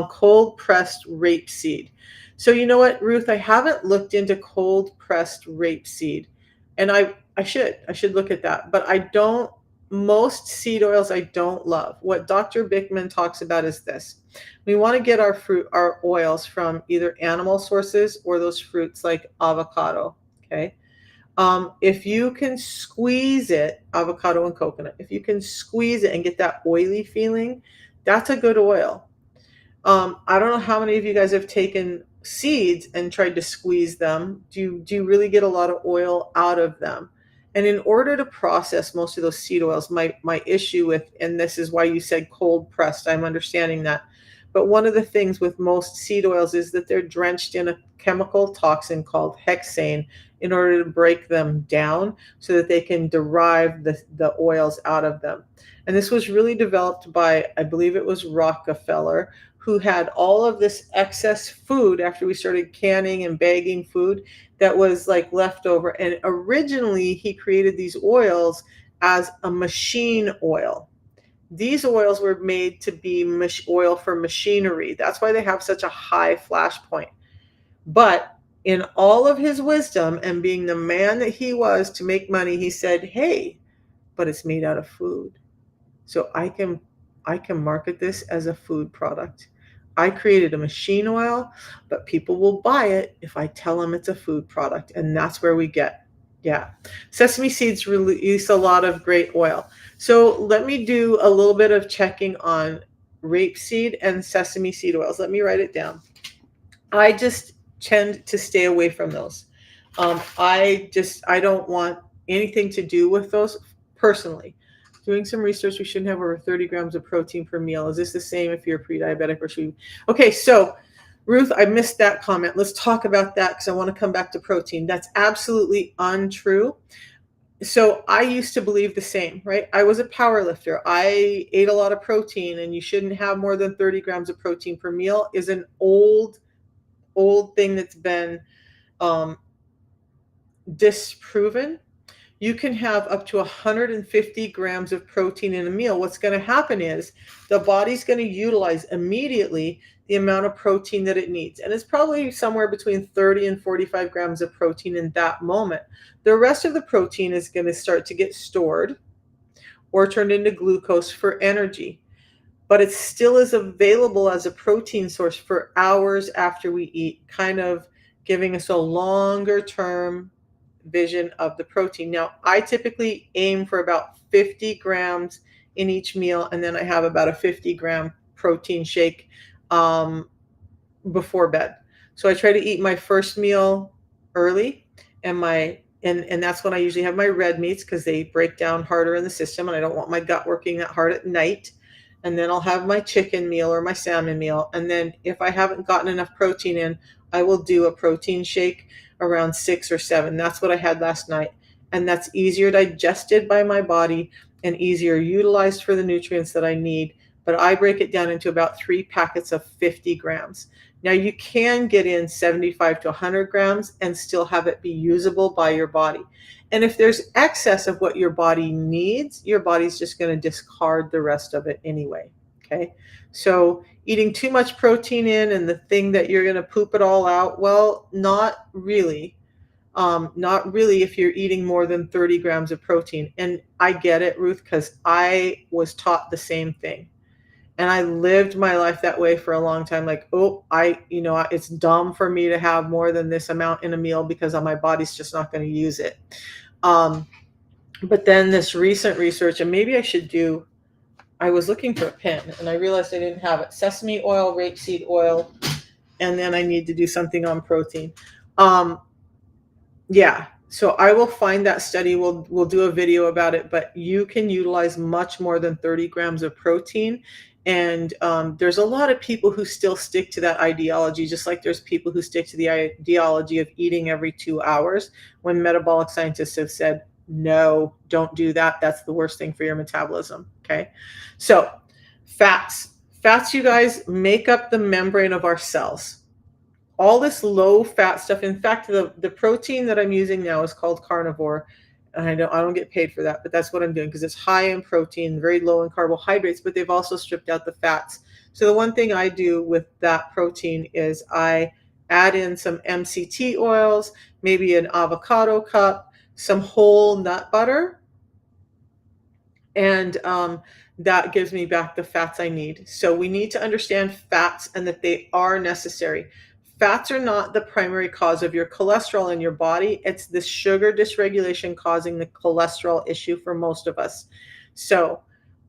Cold pressed rapeseed. So you know what, Ruth, I haven't looked into cold pressed rapeseed, and I should look at that, but I don't. Most seed oils I don't love. What Dr. Bickman talks about is this. We want to get our oils from either animal sources or those fruits like avocado. Okay. If you can squeeze it, avocado and coconut, if you can squeeze it and get that oily feeling, that's a good oil. I don't know how many of you guys have taken seeds and tried to squeeze them. Do you really get a lot of oil out of them? And in order to process most of those seed oils, my issue with, and this is why you said cold pressed, I'm understanding that. But one of the things with most seed oils is that they're drenched in a chemical toxin called hexane in order to break them down so that they can derive the oils out of them. And this was really developed by, I believe it was Rockefeller, who had all of this excess food after we started canning and bagging food that was like leftover. And originally he created these oils as a machine oil. These oils were made to be oil for machinery. That's why they have such a high flash point. But in all of his wisdom and being the man that he was to make money, he said, hey, but it's made out of food. So I can market this as a food product. I created a machine oil, but people will buy it if I tell them it's a food product. And that's where we get. Yeah. Sesame seeds release a lot of great oil. So let me do a little bit of checking on rapeseed and sesame seed oils. Let me write it down. I just tend to stay away from those. I don't want anything to do with those personally. Doing some research, we shouldn't have over 30 grams of protein per meal. Is this the same if you're pre-diabetic or should? Okay, so Ruth, I missed that comment. Let's talk about that because I want to come back to protein. That's absolutely untrue. So I used to believe the same, right? I was a power lifter. I ate a lot of protein, and you shouldn't have more than 30 grams of protein per meal is an old thing that's been disproven. You can have up to 150 grams of protein in a meal. What's going to happen is the body's going to utilize immediately the amount of protein that it needs. And it's probably somewhere between 30 and 45 grams of protein in that moment. The rest of the protein is going to start to get stored or turned into glucose for energy. But it still is available as a protein source for hours after we eat, kind of giving us a longer term vision of the protein. Now, I typically aim for about 50 grams in each meal, and then I have about a 50-gram protein shake um, before bed. So I try to eat my first meal early, and that's when I usually have my red meats because they break down harder in the system and I don't want my gut working that hard at night. And then I'll have my chicken meal or my salmon meal. And then if I haven't gotten enough protein in, I will do a protein shake around 6 or 7. That's what I had last night. And that's easier digested by my body and easier utilized for the nutrients that I need. But I break it down into about 3 packets of 50 grams. Now, you can get in 75 to 100 grams and still have it be usable by your body. And if there's excess of what your body needs, your body's just going to discard the rest of it anyway. Okay. So eating too much protein in and the thing that you're going to poop it all out, well, not really. Not really if you're eating more than 30 grams of protein. And I get it, Ruth, because I was taught the same thing. And I lived my life that way for a long time. Like, oh, it's dumb for me to have more than this amount in a meal because my body's just not going to use it. But then this recent research, and maybe I was looking for a pen and I realized I didn't have it. Sesame oil, rapeseed oil, and then I need to do something on protein. Yeah. So I will find that study. We'll do a video about it, but you can utilize much more than 30 grams of protein. And there's a lot of people who still stick to that ideology, just like there's people who stick to the ideology of eating every 2 hours when metabolic scientists have said, no, don't do that. That's the worst thing for your metabolism. Okay. So fats, you guys, make up the membrane of our cells. All this low fat stuff. In fact, the protein that I'm using now is called carnivore. And I don't get paid for that, but that's what I'm doing because it's high in protein, very low in carbohydrates, but they've also stripped out the fats. So the one thing I do with that protein is I add in some MCT oils, maybe an avocado cup, some whole nut butter, and that gives me back the fats I need. So we need to understand fats and that they are necessary. Fats are not the primary cause of your cholesterol in your body. It's the sugar dysregulation causing the cholesterol issue for most of us. So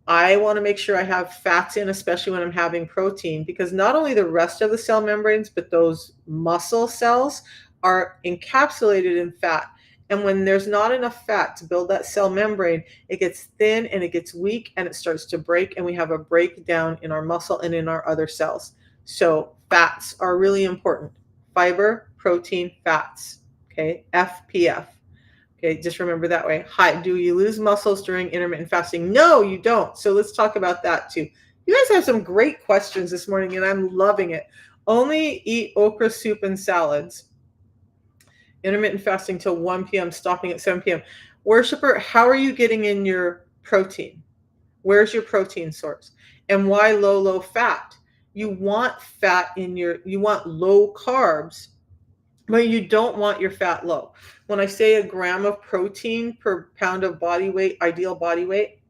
I want to make sure I have fats in, especially when I'm having protein, because not only the rest of the cell membranes, but those muscle cells are encapsulated in fat. And when there's not enough fat to build that cell membrane, it gets thin and it gets weak and it starts to break, and we have a breakdown in our muscle and in our other cells. So fats are really important. Fiber, protein, fats. Okay, FPF. Okay, just remember that way. Hi, do you lose muscles during intermittent fasting? No, you don't. So let's talk about that too. You guys have some great questions this morning and I'm loving it. Only eat okra soup and salads. Intermittent fasting till 1 p.m., stopping at 7 p.m. Worshipper, how are you getting in your protein? Where's your protein source? And why low fat? You want fat you want low carbs, but you don't want your fat low. When I say a gram of protein per pound of body weight, ideal body weight,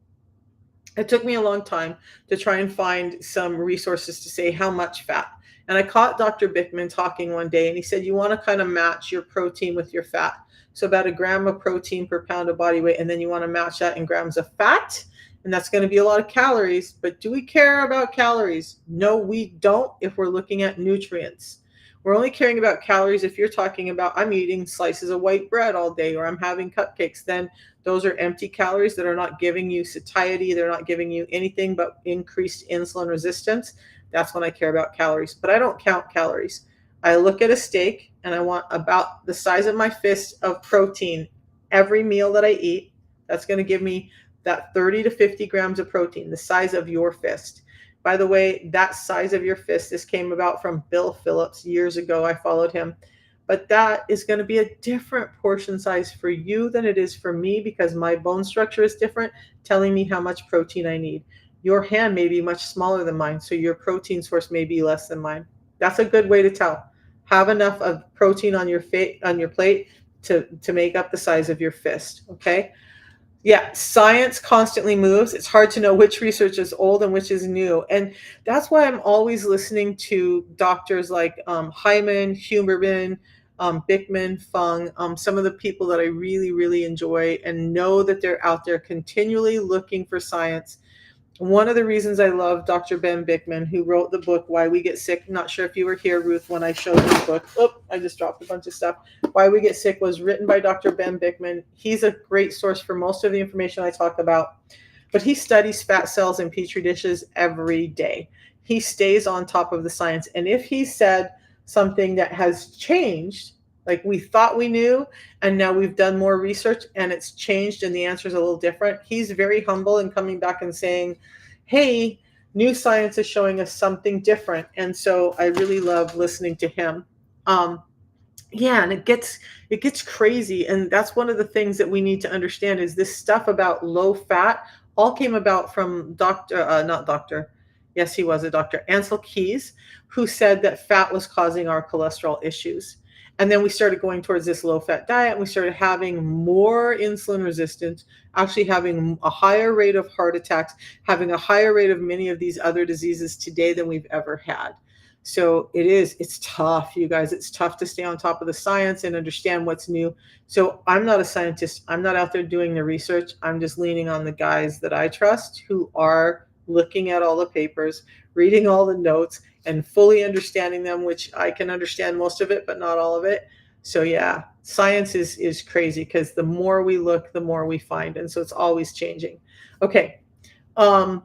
it took me a long time to try and find some resources to say how much fat. And I caught Dr. Bickman talking one day, and he said, you want to kind of match your protein with your fat. So about a gram of protein per pound of body weight, and then you want to match that in grams of fat. And that's going to be a lot of calories. But do we care about calories? No, we don't if we're looking at nutrients. We're only caring about calories if you're talking about I'm eating slices of white bread all day or I'm having cupcakes. Then those are empty calories that are not giving you satiety. They're not giving you anything but increased insulin resistance. That's when I care about calories. But I don't count calories. I look at a steak and I want about the size of my fist of protein every meal that I eat. That's going to give me that 30 to 50 grams of protein, the size of your fist. By the way, that size of your fist, this came about from Bill Phillips years ago. I followed him. But that is going to be a different portion size for you than it is for me because my bone structure is different, telling me how much protein I need. Your hand may be much smaller than mine, so your protein source may be less than mine. That's a good way to tell. Have enough of protein on your plate to make up the size of your fist, okay? Yeah, science constantly moves. It's hard to know which research is old and which is new. And that's why I'm always listening to doctors like Hyman, Huberman, Bickman, Fung, some of the people that I really, really enjoy and know that they're out there continually looking for science. One of the reasons I love Dr. Ben Bickman, who wrote the book Why We Get Sick. Not sure if you were here, Ruth, when I showed this book. Oh, I just dropped a bunch of stuff. Why We Get Sick was written by Dr. Ben Bickman. He's a great source for most of the information I talk about, but he studies fat cells in petri dishes every day. He stays on top of the science. And if he said something that has changed, like we thought we knew, and now we've done more research and it's changed and the answer is a little different, he's very humble in coming back and saying, hey, new science is showing us something different. And so I really love listening to him. Yeah, and it gets crazy, and that's one of the things that we need to understand is this stuff about low fat all came about from not doctor, yes, he was a doctor, Ansel Keys, who said that fat was causing our cholesterol issues. And then we started going towards this low fat diet, and we started having more insulin resistance, actually having a higher rate of heart attacks, having a higher rate of many of these other diseases today than we've ever had. So it's tough, you guys. It's tough to stay on top of the science and understand what's new. So I'm not a scientist. I'm not out there doing the research. I'm just leaning on the guys that I trust who are looking at all the papers, reading all the notes, and fully understanding them, which I can understand most of it, but not all of it. So yeah, science is crazy because the more we look, the more we find. And so it's always changing. Okay. Do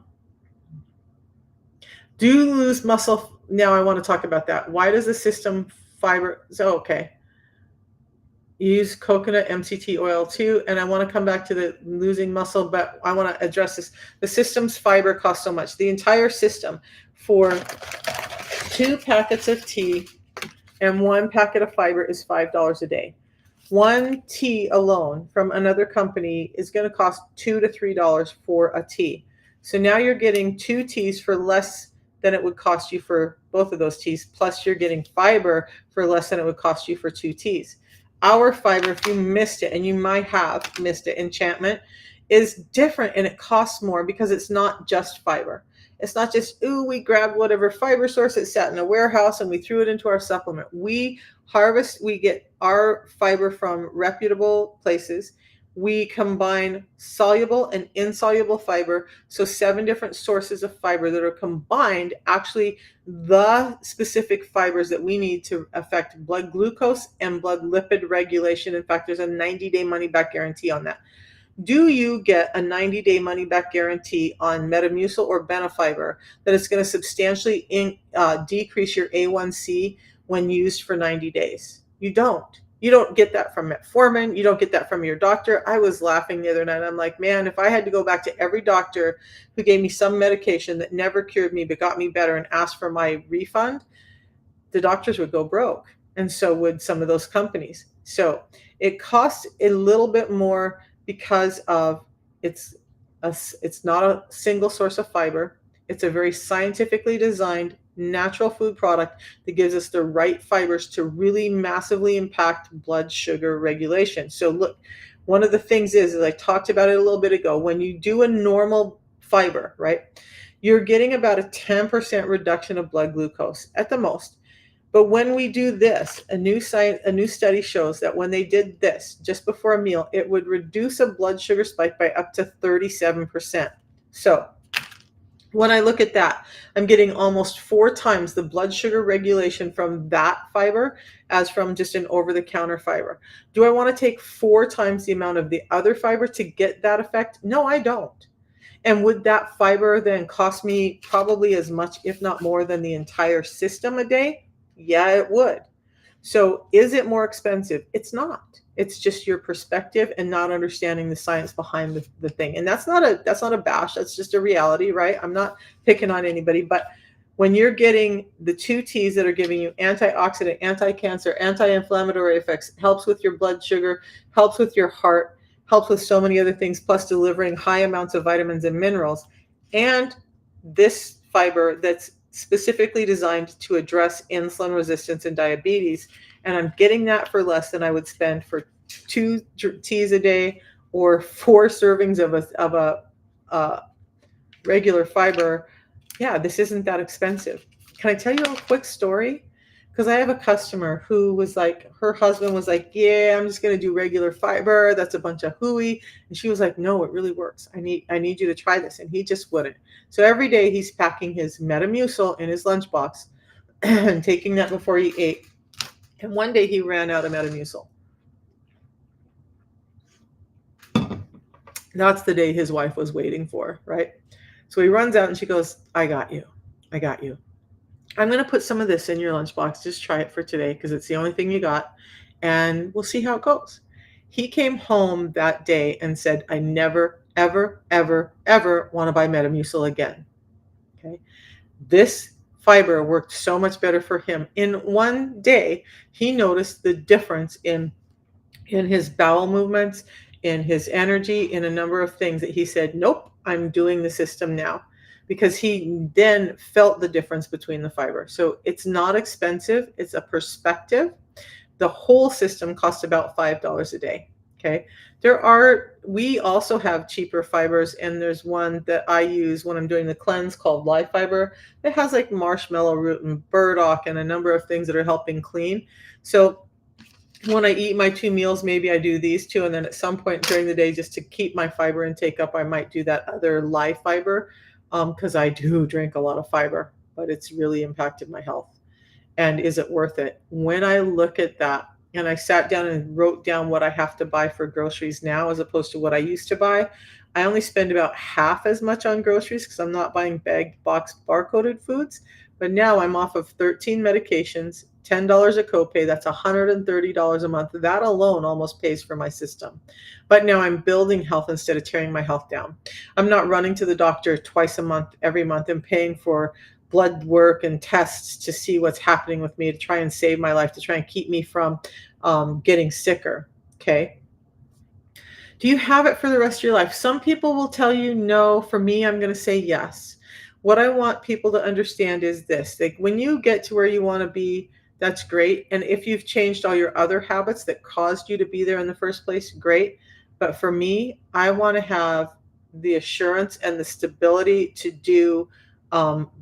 you lose muscle? Now I want to talk about that. Why does the system fiber? So, okay. Use coconut MCT oil too. And I want to come back to the losing muscle, but I want to address this. The system's fiber costs so much. The entire system for 2 packets of tea and 1 packet of fiber is $5 a day. 1 tea alone from another company is going to cost $2 to $3 for a tea. So now you're getting 2 teas for less than it would cost you for both of those teas, plus you're getting fiber for less than it would cost you for 2 teas. Our fiber, if you missed it, and you might have missed it, Enchantment, is different and it costs more because it's not just fiber. It's not just, ooh, we grabbed whatever fiber source that sat in a warehouse and we threw it into our supplement. We get our fiber from reputable places. We combine soluble and insoluble fiber. So 7 different sources of fiber that are combined, actually the specific fibers that we need to affect blood glucose and blood lipid regulation. In fact, there's a 90-day money-back guarantee on that. Do you get a 90-day money-back guarantee on Metamucil or Benefiber that it's going to substantially decrease your A1C when used for 90 days? You don't. You don't get that from metformin. You don't get that from your doctor. I was laughing the other night. I'm like, man, if I had to go back to every doctor who gave me some medication that never cured me but got me better and asked for my refund, the doctors would go broke. And so would some of those companies. So it costs a little bit more because of it's not a single source of fiber. It's a very scientifically designed natural food product that gives us the right fibers to really massively impact blood sugar regulation. So look, one of the things is, as I talked about it a little bit ago, when you do a normal fiber, right, you're getting about a 10% reduction of blood glucose at the most. But when we do this, a new study shows that when they did this just before a meal, it would reduce a blood sugar spike by up to 37%. So when I look at that, I'm getting almost 4 times the blood sugar regulation from that fiber as from just an over-the-counter fiber. Do I want to take 4 times the amount of the other fiber to get that effect? No, I don't. And would that fiber then cost me probably as much, if not more, than the entire system a day? Yeah, it would. So is it more expensive? It's not. It's just your perspective and not understanding the science behind the thing. And that's not a bash. That's just a reality, right? I'm not picking on anybody, but when you're getting the 2 teas that are giving you antioxidant, anti-cancer, anti-inflammatory effects, helps with your blood sugar, helps with your heart, helps with so many other things, plus delivering high amounts of vitamins and minerals, and this fiber that's specifically designed to address insulin resistance and diabetes, and I'm getting that for less than I would spend for 2 teas a day or 4 servings of a regular fiber. Yeah, this isn't that expensive. Can I tell you a quick story? Because I have a customer who was like, her husband was like, yeah, I'm just going to do regular fiber. That's a bunch of hooey. And she was like, no, it really works. I need you to try this. And he just wouldn't. So every day he's packing his Metamucil in his lunchbox and taking that before he ate. And one day he ran out of Metamucil. That's the day his wife was waiting for, right? So he runs out and she goes, I got you. I got you. I'm going to put some of this in your lunchbox. Just try it for today because it's the only thing you got. And we'll see how it goes. He came home that day and said, I never, ever, ever, ever want to buy Metamucil again. Okay. This fiber worked so much better for him. In one day, he noticed the difference in his bowel movements, in his energy, in a number of things that he said, nope, I'm doing the system now. Because he then felt the difference between the fiber. So it's not expensive, it's a perspective. The whole system costs about $5 a day. Okay. We also have cheaper fibers, and there's one that I use when I'm doing the cleanse called Live Fiber. It has like marshmallow root and burdock and a number of things that are helping clean. So when I eat my 2 meals, maybe I do these two, and then at some point during the day, just to keep my fiber intake up, I might do that other Live Fiber, because I do drink a lot of fiber, but it's really impacted my health. And is it worth it? When I look at that, and I sat down and wrote down what I have to buy for groceries now as opposed to what I used to buy, I only spend about half as much on groceries because I'm not buying bagged box barcoded foods. But now I'm off of 13 medications, $10 a copay. That's $130 a month. That alone almost pays for my system. But now I'm building health instead of tearing my health down. I'm not running to the doctor twice a month, every month, and paying for blood work and tests to see what's happening with me to try and save my life, to try and keep me from getting sicker. Okay. Do you have it for the rest of your life? Some people will tell you no. For me, I'm going to say yes. What I want people to understand is this: like, when you get to where you want to be, that's great. And if you've changed all your other habits that caused you to be there in the first place, great. But for me, I want to have the assurance and the stability to do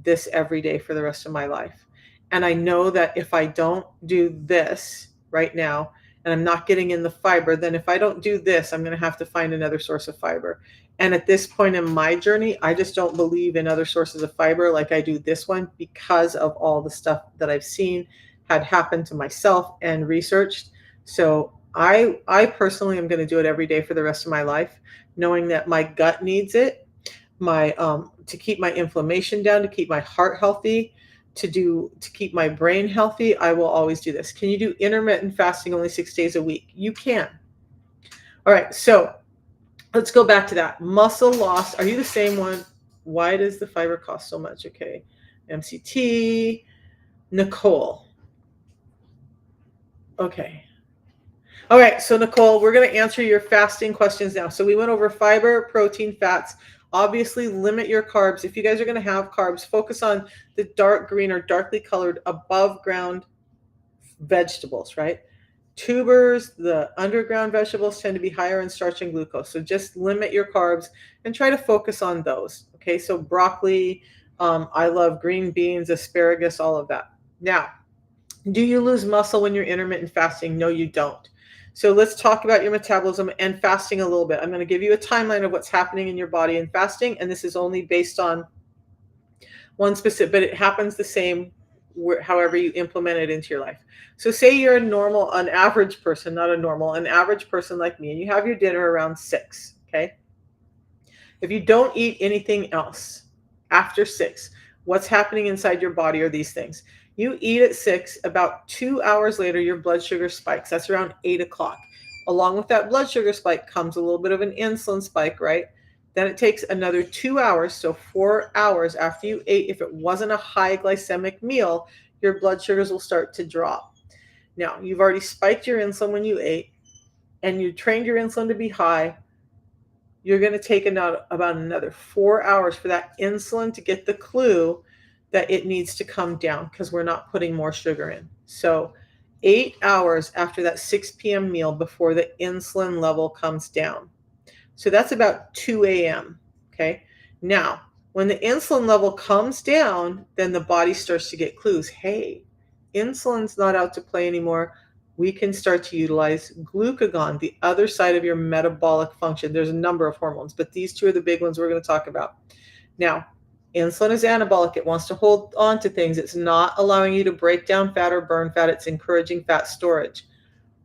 this every day for the rest of my life. And I know that if I don't do this right now, and I'm not getting in the fiber, then if I don't do this, I'm going to have to find another source of fiber. And at this point in my journey, I just don't believe in other sources of fiber like I do this one, because of all the stuff that I've seen had happened to myself and researched. So I personally am going to do it every day for the rest of my life, knowing that my gut needs it, my to keep my inflammation down, to keep my heart healthy, to keep my brain healthy. I will always do this. Can you do intermittent fasting only 6 days a week? You can. All right, so let's go back to that. Muscle loss. Are you the same one? Why does the fiber cost so much? Okay. MCT. Nicole. Okay. All right, so Nicole, we're going to answer your fasting questions now. So we went over fiber, protein, fats. Obviously, limit your carbs. If you guys are going to have carbs, focus on the dark green or darkly colored above ground vegetables, right? Tubers, the underground vegetables tend to be higher in starch and glucose. So just limit your carbs and try to focus on those. Okay, so broccoli, I love green beans, asparagus, all of that. Now, do you lose muscle when you're intermittent fasting? No, you don't. So let's talk about your metabolism and fasting a little bit. I'm going to give you a timeline of what's happening in your body in fasting, and this is only based on one specific, but it happens the same however you implement it into your life. So say you're an average person, not a normal, an average person like me, and you have your dinner around 6, okay? If you don't eat anything else after 6, what's happening inside your body are these things. You eat at 6, about 2 hours later, your blood sugar spikes. That's around 8 o'clock. Along with that blood sugar spike comes a little bit of an insulin spike, right? Then it takes another 2 hours, so 4 hours after you ate. If it wasn't a high glycemic meal, your blood sugars will start to drop. Now, you've already spiked your insulin when you ate, and you trained your insulin to be high. You're going to take about another 4 hours for that insulin to get the clue that it needs to come down, because we're not putting more sugar in. So 8 hours after that 6 p.m. meal before the insulin level comes down. So that's about 2 a.m. Okay. Now, when the insulin level comes down, then the body starts to get clues. Hey, insulin's not out to play anymore, we can start to utilize glucagon, the other side of your metabolic function. There's a number of hormones, but these two are the big ones we're going to talk about. Now, insulin is anabolic. It wants to hold on to things. It's not allowing you to break down fat or burn fat. It's encouraging fat storage.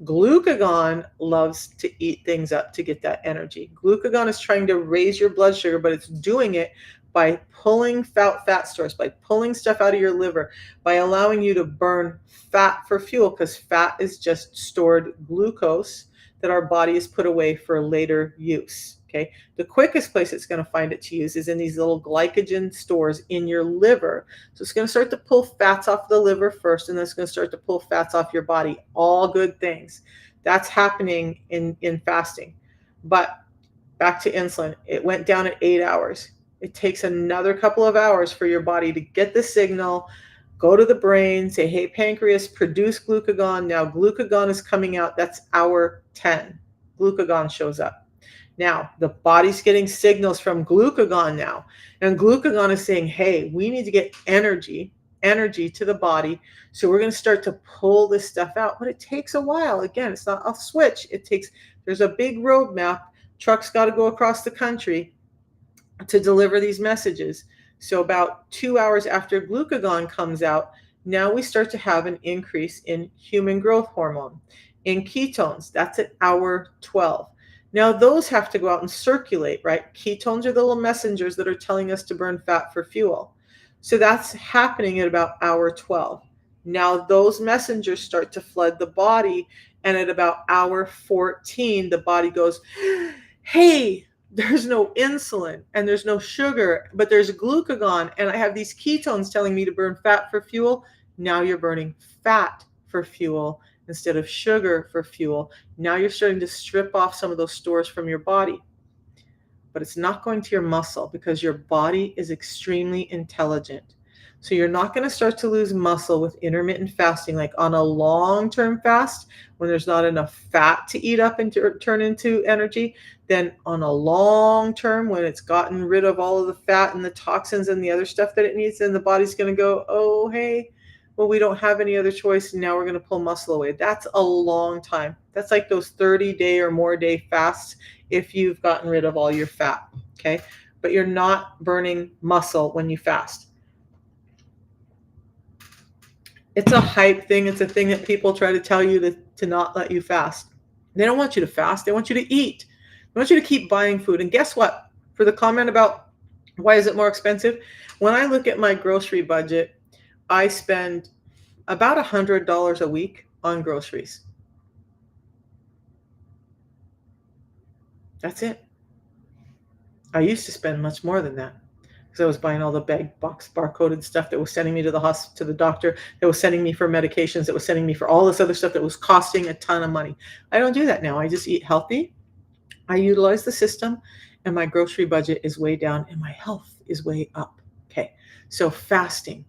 Glucagon loves to eat things up to get that energy. Glucagon is trying to raise your blood sugar, but it's doing it by pulling fat stores, by pulling stuff out of your liver, by allowing you to burn fat for fuel, because fat is just stored glucose that our body has put away for later use. Okay. The quickest place it's going to find it to use is in these little glycogen stores in your liver. So it's going to start to pull fats off the liver first, and then it's going to start to pull fats off your body. All good things. That's happening in fasting. But back to insulin. It went down at 8 hours. It takes another couple of hours for your body to get the signal, go to the brain, say, hey, pancreas, produce glucagon. Now glucagon is coming out. That's hour 10. Glucagon shows up. Now, the body's getting signals from glucagon now. And glucagon is saying, hey, we need to get energy to the body. So we're going to start to pull this stuff out. But it takes a while. Again, it's not a switch. There's a big roadmap. Trucks got to go across the country to deliver these messages. So about 2 hours after glucagon comes out, now we start to have an increase in human growth hormone. In ketones, that's at hour 12. Now those have to go out and circulate, right? Ketones are the little messengers that are telling us to burn fat for fuel. So that's happening at about hour 12. Now those messengers start to flood the body, and at about hour 14, the body goes, hey, there's no insulin and there's no sugar, but there's glucagon, and I have these ketones telling me to burn fat for fuel. Now you're burning fat for fuel instead of sugar for fuel. Now you're starting to strip off some of those stores from your body. But it's not going to your muscle, because your body is extremely intelligent. So you're not going to start to lose muscle with intermittent fasting, like on a long-term fast when there's not enough fat to eat up and to turn into energy. Then on a long term, when it's gotten rid of all of the fat and the toxins and the other stuff that it needs, then the body's going to go, oh, hey, well, we don't have any other choice, and now we're going to pull muscle away. That's a long time. That's like those 30-day or more day fasts if you've gotten rid of all your fat, okay? But you're not burning muscle when you fast. It's a hype thing. It's a thing that people try to tell you to not let you fast. They don't want you to fast. They want you to eat. They want you to keep buying food. And guess what? For the comment about why is it more expensive? When I look at my grocery budget, I spend about $100 a week on groceries. That's it. I used to spend much more than that, because I was buying all the bag box barcoded stuff that was sending me to the doctor, that was sending me for medications, that was sending me for all this other stuff that was costing a ton of money. I don't do that now. I just eat healthy. I utilize the system, and my grocery budget is way down and my health is way up. Okay. So fasting.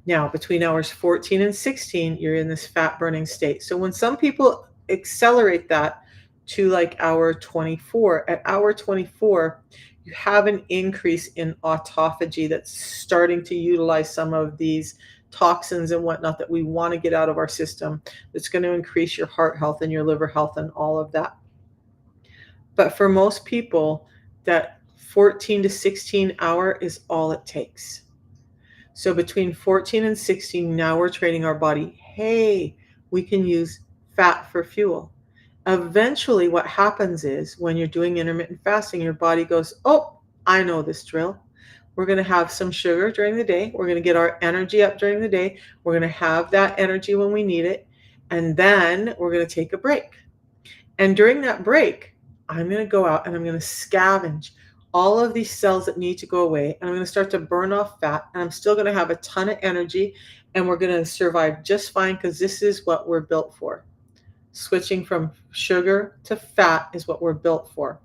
Now, between hours 14 and 16, you're in this fat burning state. So when some people accelerate that to like hour 24, at hour 24, you have an increase in autophagy that's starting to utilize some of these toxins and whatnot that we want to get out of our system. That's going to increase your heart health and your liver health and all of that. But for most people, that 14 to 16 hour is all it takes. So between 14 and 16, now we're training our body, hey, we can use fat for fuel. Eventually, what happens is when you're doing intermittent fasting, your body goes, oh, I know this drill. We're going to have some sugar during the day. We're going to get our energy up during the day. We're going to have that energy when we need it. And then we're going to take a break. And during that break, I'm going to go out and I'm going to scavenge all of these cells that need to go away. And I'm going to start to burn off fat. And I'm still going to have a ton of energy. And we're going to survive just fine, because this is what we're built for. Switching from sugar to fat is what we're built for.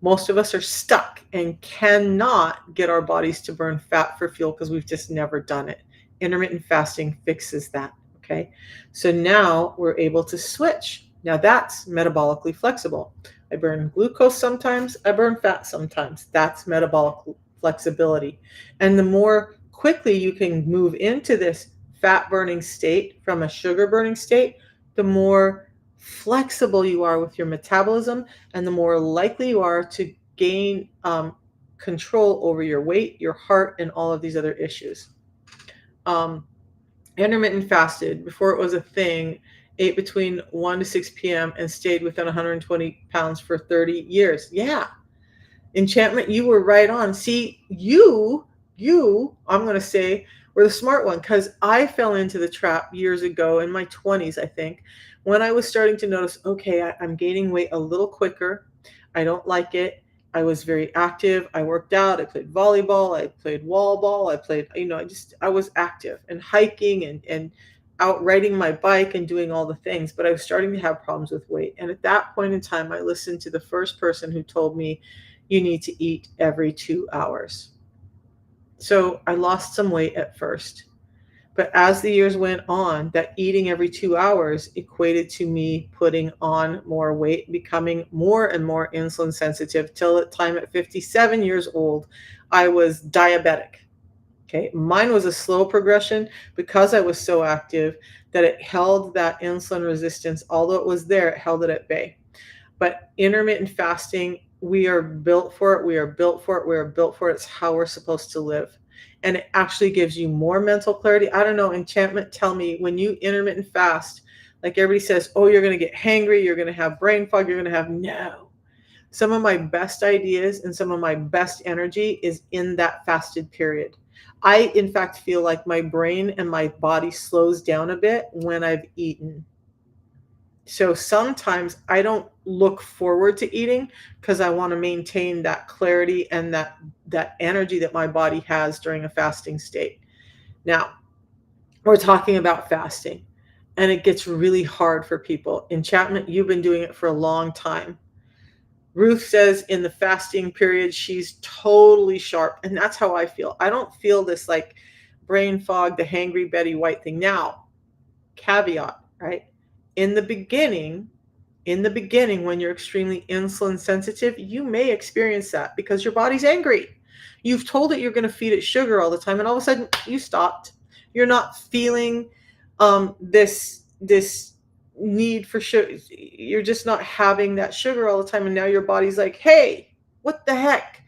Most of us are stuck and cannot get our bodies to burn fat for fuel because we've just never done it. Intermittent fasting fixes that, okay? So now we're able to switch. Now that's metabolically flexible. I burn glucose sometimes, I burn fat sometimes. That's metabolic flexibility. And the more quickly you can move into this fat burning state from a sugar burning state, the more flexible you are with your metabolism, and the more likely you are to gain control over your weight, your heart, and all of these other issues. Um, Intermittent fasted, before it was a thing, ate between 1 to 6 p.m. and stayed within 120 pounds for 30 years. Yeah, Enchantment, you were right on. See, I'm going to say, were the smart one, because I fell into the trap years ago in my 20s, I think, when I was starting to notice, okay, I'm gaining weight a little quicker. I don't like it. I was very active. I worked out. I played volleyball. I played wall ball. I played, I was active and hiking and out riding my bike and doing all the things, but I was starting to have problems with weight. And at that point in time, I listened to the first person who told me, you need to eat every 2 hours. So I lost some weight at first. But as the years went on, that eating every 2 hours equated to me putting on more weight, becoming more and more insulin sensitive, till at time at 57 years old, I was diabetic. Okay. Mine was a slow progression because I was so active that it held that insulin resistance, although it was there, it held it at bay. But intermittent fasting, we are built for it. We are built for it. We are built for it. It's how we're supposed to live. And it actually gives you more mental clarity. I don't know, Enchantment, tell me, when you intermittent fast, like everybody says, oh, you're going to get hangry, you're going to have brain fog, you're going to have, no. Some of my best ideas and some of my best energy is in that fasted period. I, in fact, feel like my brain and my body slows down a bit when I've eaten. So sometimes I don't look forward to eating because I want to maintain that clarity and that energy that my body has during a fasting state. Now, we're talking about fasting, and it gets really hard for people. Enchantment, you've been doing it for a long time. Ruth says in the fasting period, she's totally sharp. And that's how I feel. I don't feel this like brain fog, the hangry Betty White thing. Now, caveat, right? In the beginning, when you're extremely insulin sensitive, you may experience that because your body's angry. You've told it you're going to feed it sugar all the time, and all of a sudden you stopped. You're not feeling this need for sugar. You're just not having that sugar all the time, and now your body's like, hey, what the heck?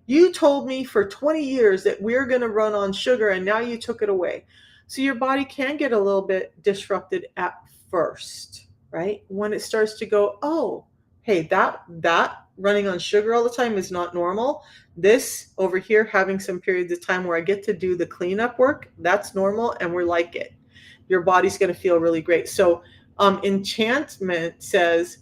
You told me for 20 years that we're going to run on sugar, and now you took it away. So your body can get a little bit disrupted at first, right? When it starts to go, oh, hey, that running on sugar all the time is not normal. This over here, having some periods of time where I get to do the cleanup work, that's normal, and we're like it. Your body's going to feel really great. So Enchantment says,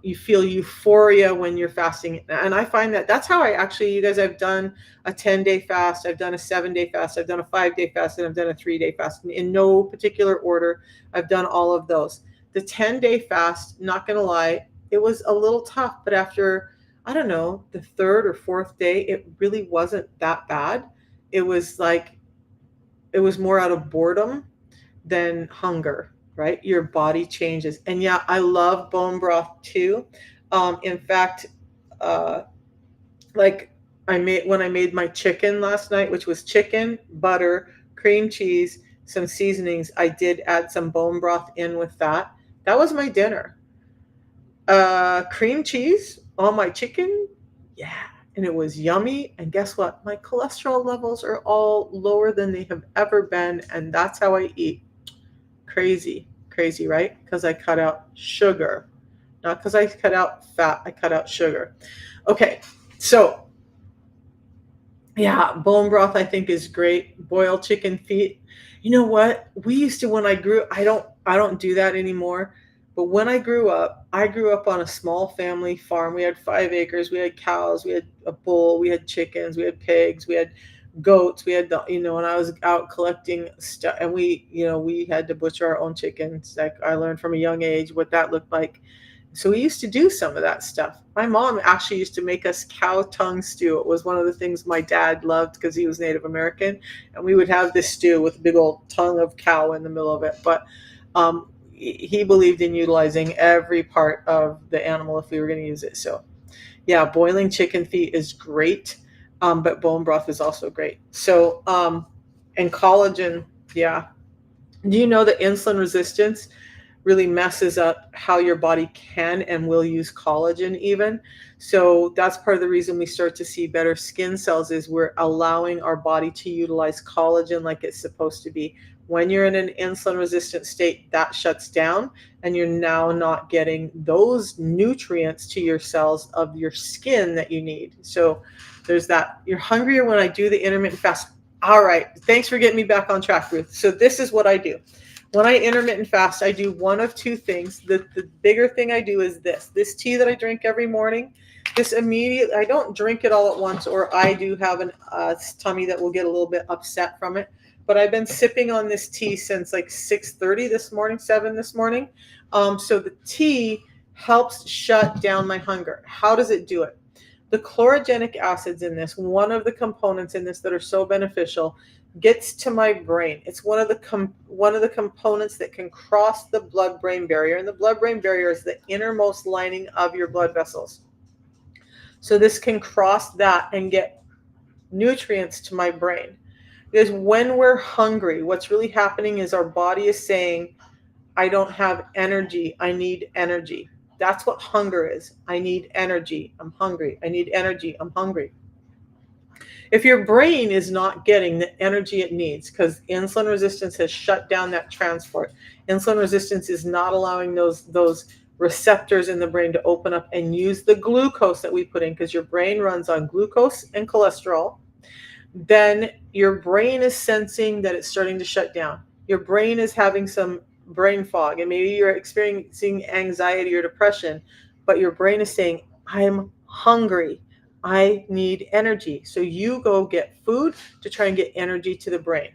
you feel euphoria when you're fasting. And I find that that's how I actually, you guys, I've done a 10-day fast, I've done a 7-day fast, I've done a 5-day fast, and I've done a 3-day fast. In no particular order, I've done all of those. The 10-day fast, not going to lie, it was a little tough, but after, I don't know, the third or fourth day, it really wasn't that bad. It was like, it was more out of boredom than hunger, right? Your body changes. And yeah, I love bone broth too. In fact, uh, like when I made my chicken last night, which was chicken, butter, cream cheese, some seasonings, I did add some bone broth in with that. That was my dinner. Cream cheese on my chicken. Yeah. And it was yummy. And guess what? My cholesterol levels are all lower than they have ever been. And that's how I eat. Crazy, crazy, right? Because I cut out sugar. Not because I cut out fat, I cut out sugar. Okay, so yeah, bone broth I think is great. Boiled chicken feet. You know what? We used to, when I don't do that anymore. But when I grew up on a small family farm. We had 5 acres, we had cows, we had a bull, we had chickens, we had pigs, we had goats, we had and I was out collecting stuff, and we had to butcher our own chickens. Like, I learned from a young age what that looked like. So we used to do some of that stuff. My mom actually used to make us cow tongue stew. It was one of the things my dad loved because he was Native American, and we would have this stew with a big old tongue of cow in the middle of it. But he believed in utilizing every part of the animal if we were going to use it. So yeah, boiling chicken feet is great, but bone broth is also great. So and collagen, yeah. Do you know that insulin resistance really messes up how your body can and will use collagen even? So that's part of the reason we start to see better skin cells is we're allowing our body to utilize collagen like it's supposed to be. When you're in an insulin resistant state, that shuts down and you're now not getting those nutrients to your cells of your skin that you need. So there's that. You're hungrier when I do the intermittent fast. All right. Thanks for getting me back on track, Ruth. So this is what I do. When I intermittent fast, I do one of two things. The bigger thing I do is this tea that I drink every morning. This immediate, I don't drink it all at once, or I do have an tummy that will get a little bit upset from it. But I've been sipping on this tea since like 6:30 this morning, 7 this morning. So the tea helps shut down my hunger. How does it do it? The chlorogenic acids in this, one of the components in this that are so beneficial, gets to my brain. It's one of the components that can cross the blood-brain barrier, and the blood-brain barrier is the innermost lining of your blood vessels. So this can cross that and get nutrients to my brain. Because when we're hungry, what's really happening is our body is saying, I don't have energy. I need energy. That's what hunger is. I need energy. I'm hungry. I need energy. I'm hungry. If your brain is not getting the energy it needs, because insulin resistance has shut down that transport, insulin resistance is not allowing those receptors in the brain to open up and use the glucose that we put in, because your brain runs on glucose and cholesterol, then your brain is sensing that it's starting to shut down. Your brain is having some brain fog, and maybe you're experiencing anxiety or depression, but your brain is saying, I'm hungry. I need energy. So you go get food to try and get energy to the brain.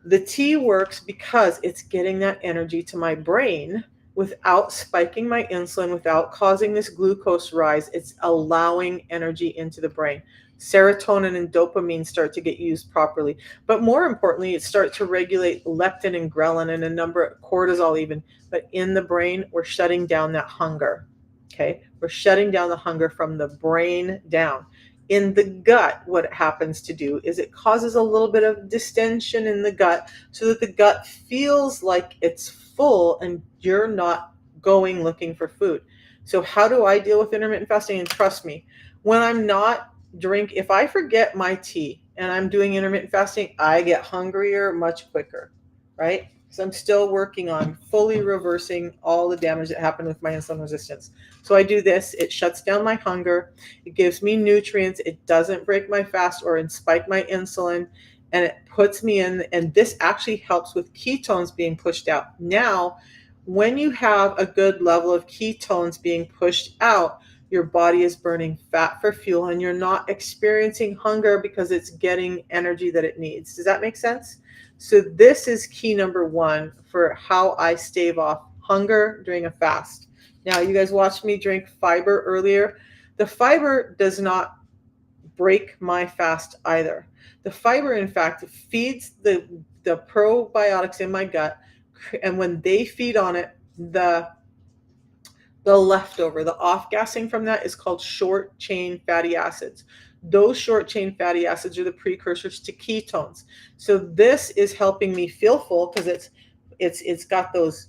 The tea works because it's getting that energy to my brain without spiking my insulin, without causing this glucose rise. It's allowing energy into the brain. Serotonin and dopamine start to get used properly. But more importantly, it starts to regulate leptin and ghrelin and a number of cortisol even. But in the brain, we're shutting down that hunger. Okay, we're shutting down the hunger from the brain down. In the gut, what it happens to do is it causes a little bit of distension in the gut so that the gut feels like it's full and you're not going looking for food. So how do I deal with intermittent fasting? And trust me, when I'm not if I forget my tea and I'm doing intermittent fasting, I get hungrier much quicker, right? So I'm still working on fully reversing all the damage that happened with my insulin resistance. So I do this, it shuts down my hunger, it gives me nutrients, it doesn't break my fast or spike my insulin, and it puts me in, and this actually helps with ketones being pushed out. Now, when you have a good level of ketones being pushed out, your body is burning fat for fuel and you're not experiencing hunger because it's getting energy that it needs. Does that make sense? So this is key number one for how I stave off hunger during a fast. Now, you guys watched me drink fiber earlier. The fiber does not break my fast either. The fiber, in fact, feeds the probiotics in my gut, and when they feed on it, the leftover, the off-gassing from that is called short-chain fatty acids. Those short-chain fatty acids are the precursors to ketones. So this is helping me feel full because it's got those.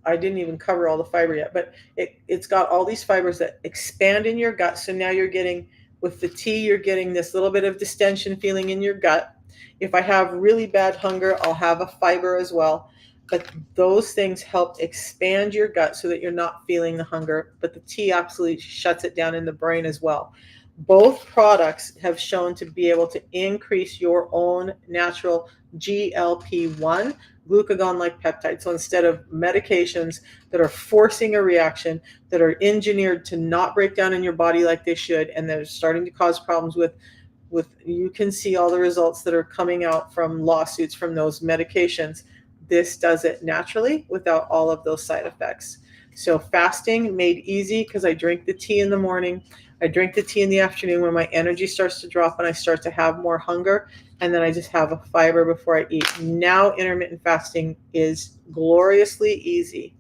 I didn't even cover all the fiber yet, but it's got all these fibers that expand in your gut. So now you're getting, with the tea, you're getting this little bit of distension feeling in your gut. If I have really bad hunger, I'll have a fiber as well. But those things help expand your gut so that you're not feeling the hunger. But the tea absolutely shuts it down in the brain as well. Both products have shown to be able to increase your own natural GLP-1, glucagon-like peptide. So instead of medications that are forcing a reaction, that are engineered to not break down in your body like they should, and they're starting to cause problems with you can see all the results that are coming out from lawsuits from those medications. This does it naturally without all of those side effects. So fasting made easy because I drink the tea in the morning. I drink the tea in the afternoon when my energy starts to drop and I start to have more hunger. And then I just have a fiber before I eat. Now intermittent fasting is gloriously easy.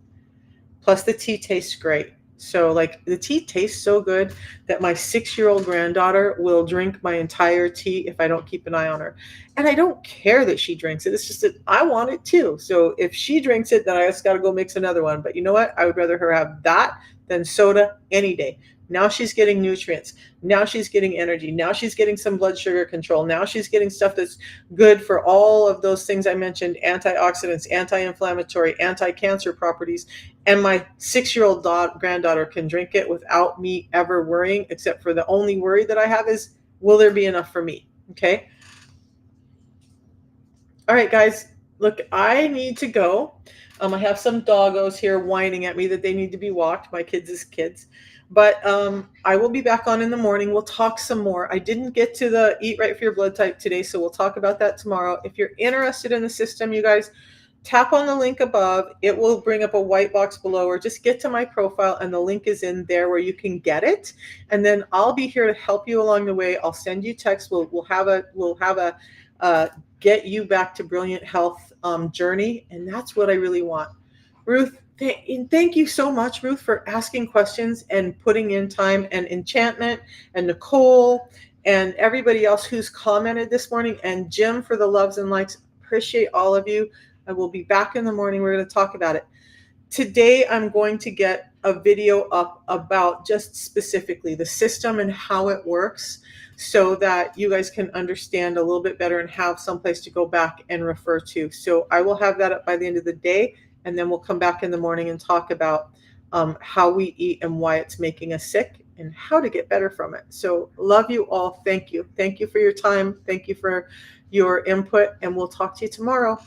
Plus the tea tastes great. So like the tea tastes so good that my 6-year-old granddaughter will drink my entire tea if I don't keep an eye on her. And I don't care that she drinks it. It's just that I want it too. So if she drinks it, then I just got to go mix another one. But you know what? I would rather her have that than soda any day. Now she's getting nutrients. Now she's getting energy. Now she's getting some blood sugar control. Now she's getting stuff that's good for all of those things I mentioned: antioxidants, anti inflammatory, anti cancer properties. And my 6-year-old granddaughter can drink it without me ever worrying, except for the only worry that I have is, will there be enough for me? Okay. All right, guys, look, I need to go. I have some doggos here whining at me that they need to be walked, my kids. But I will be back on in the morning. We'll talk some more. I didn't get to the eat right for your blood type today, so we'll talk about that tomorrow. If you're interested in the system, you guys, tap on the link above. It will bring up a white box below, or just get to my profile and the link is in there where you can get it. And then I'll be here to help you along the way. I'll send you text. We'll have a uh, get you back to brilliant health journey. And that's what I really want. Ruth, thank you so much, Ruth, for asking questions and putting in time, and Enchantment and Nicole and everybody else who's commented this morning, and Jim for the loves and likes. Appreciate all of you. I will be back in the morning. We're going to talk about it. Today, I'm going to get a video up about just specifically the system and how it works, so that you guys can understand a little bit better and have someplace to go back and refer to. So I will have that up by the end of the day, and then we'll come back in the morning and talk about how we eat and why it's making us sick and how to get better from it. So love you all. Thank you. Thank you for your time. Thank you for your input, and we'll talk to you tomorrow.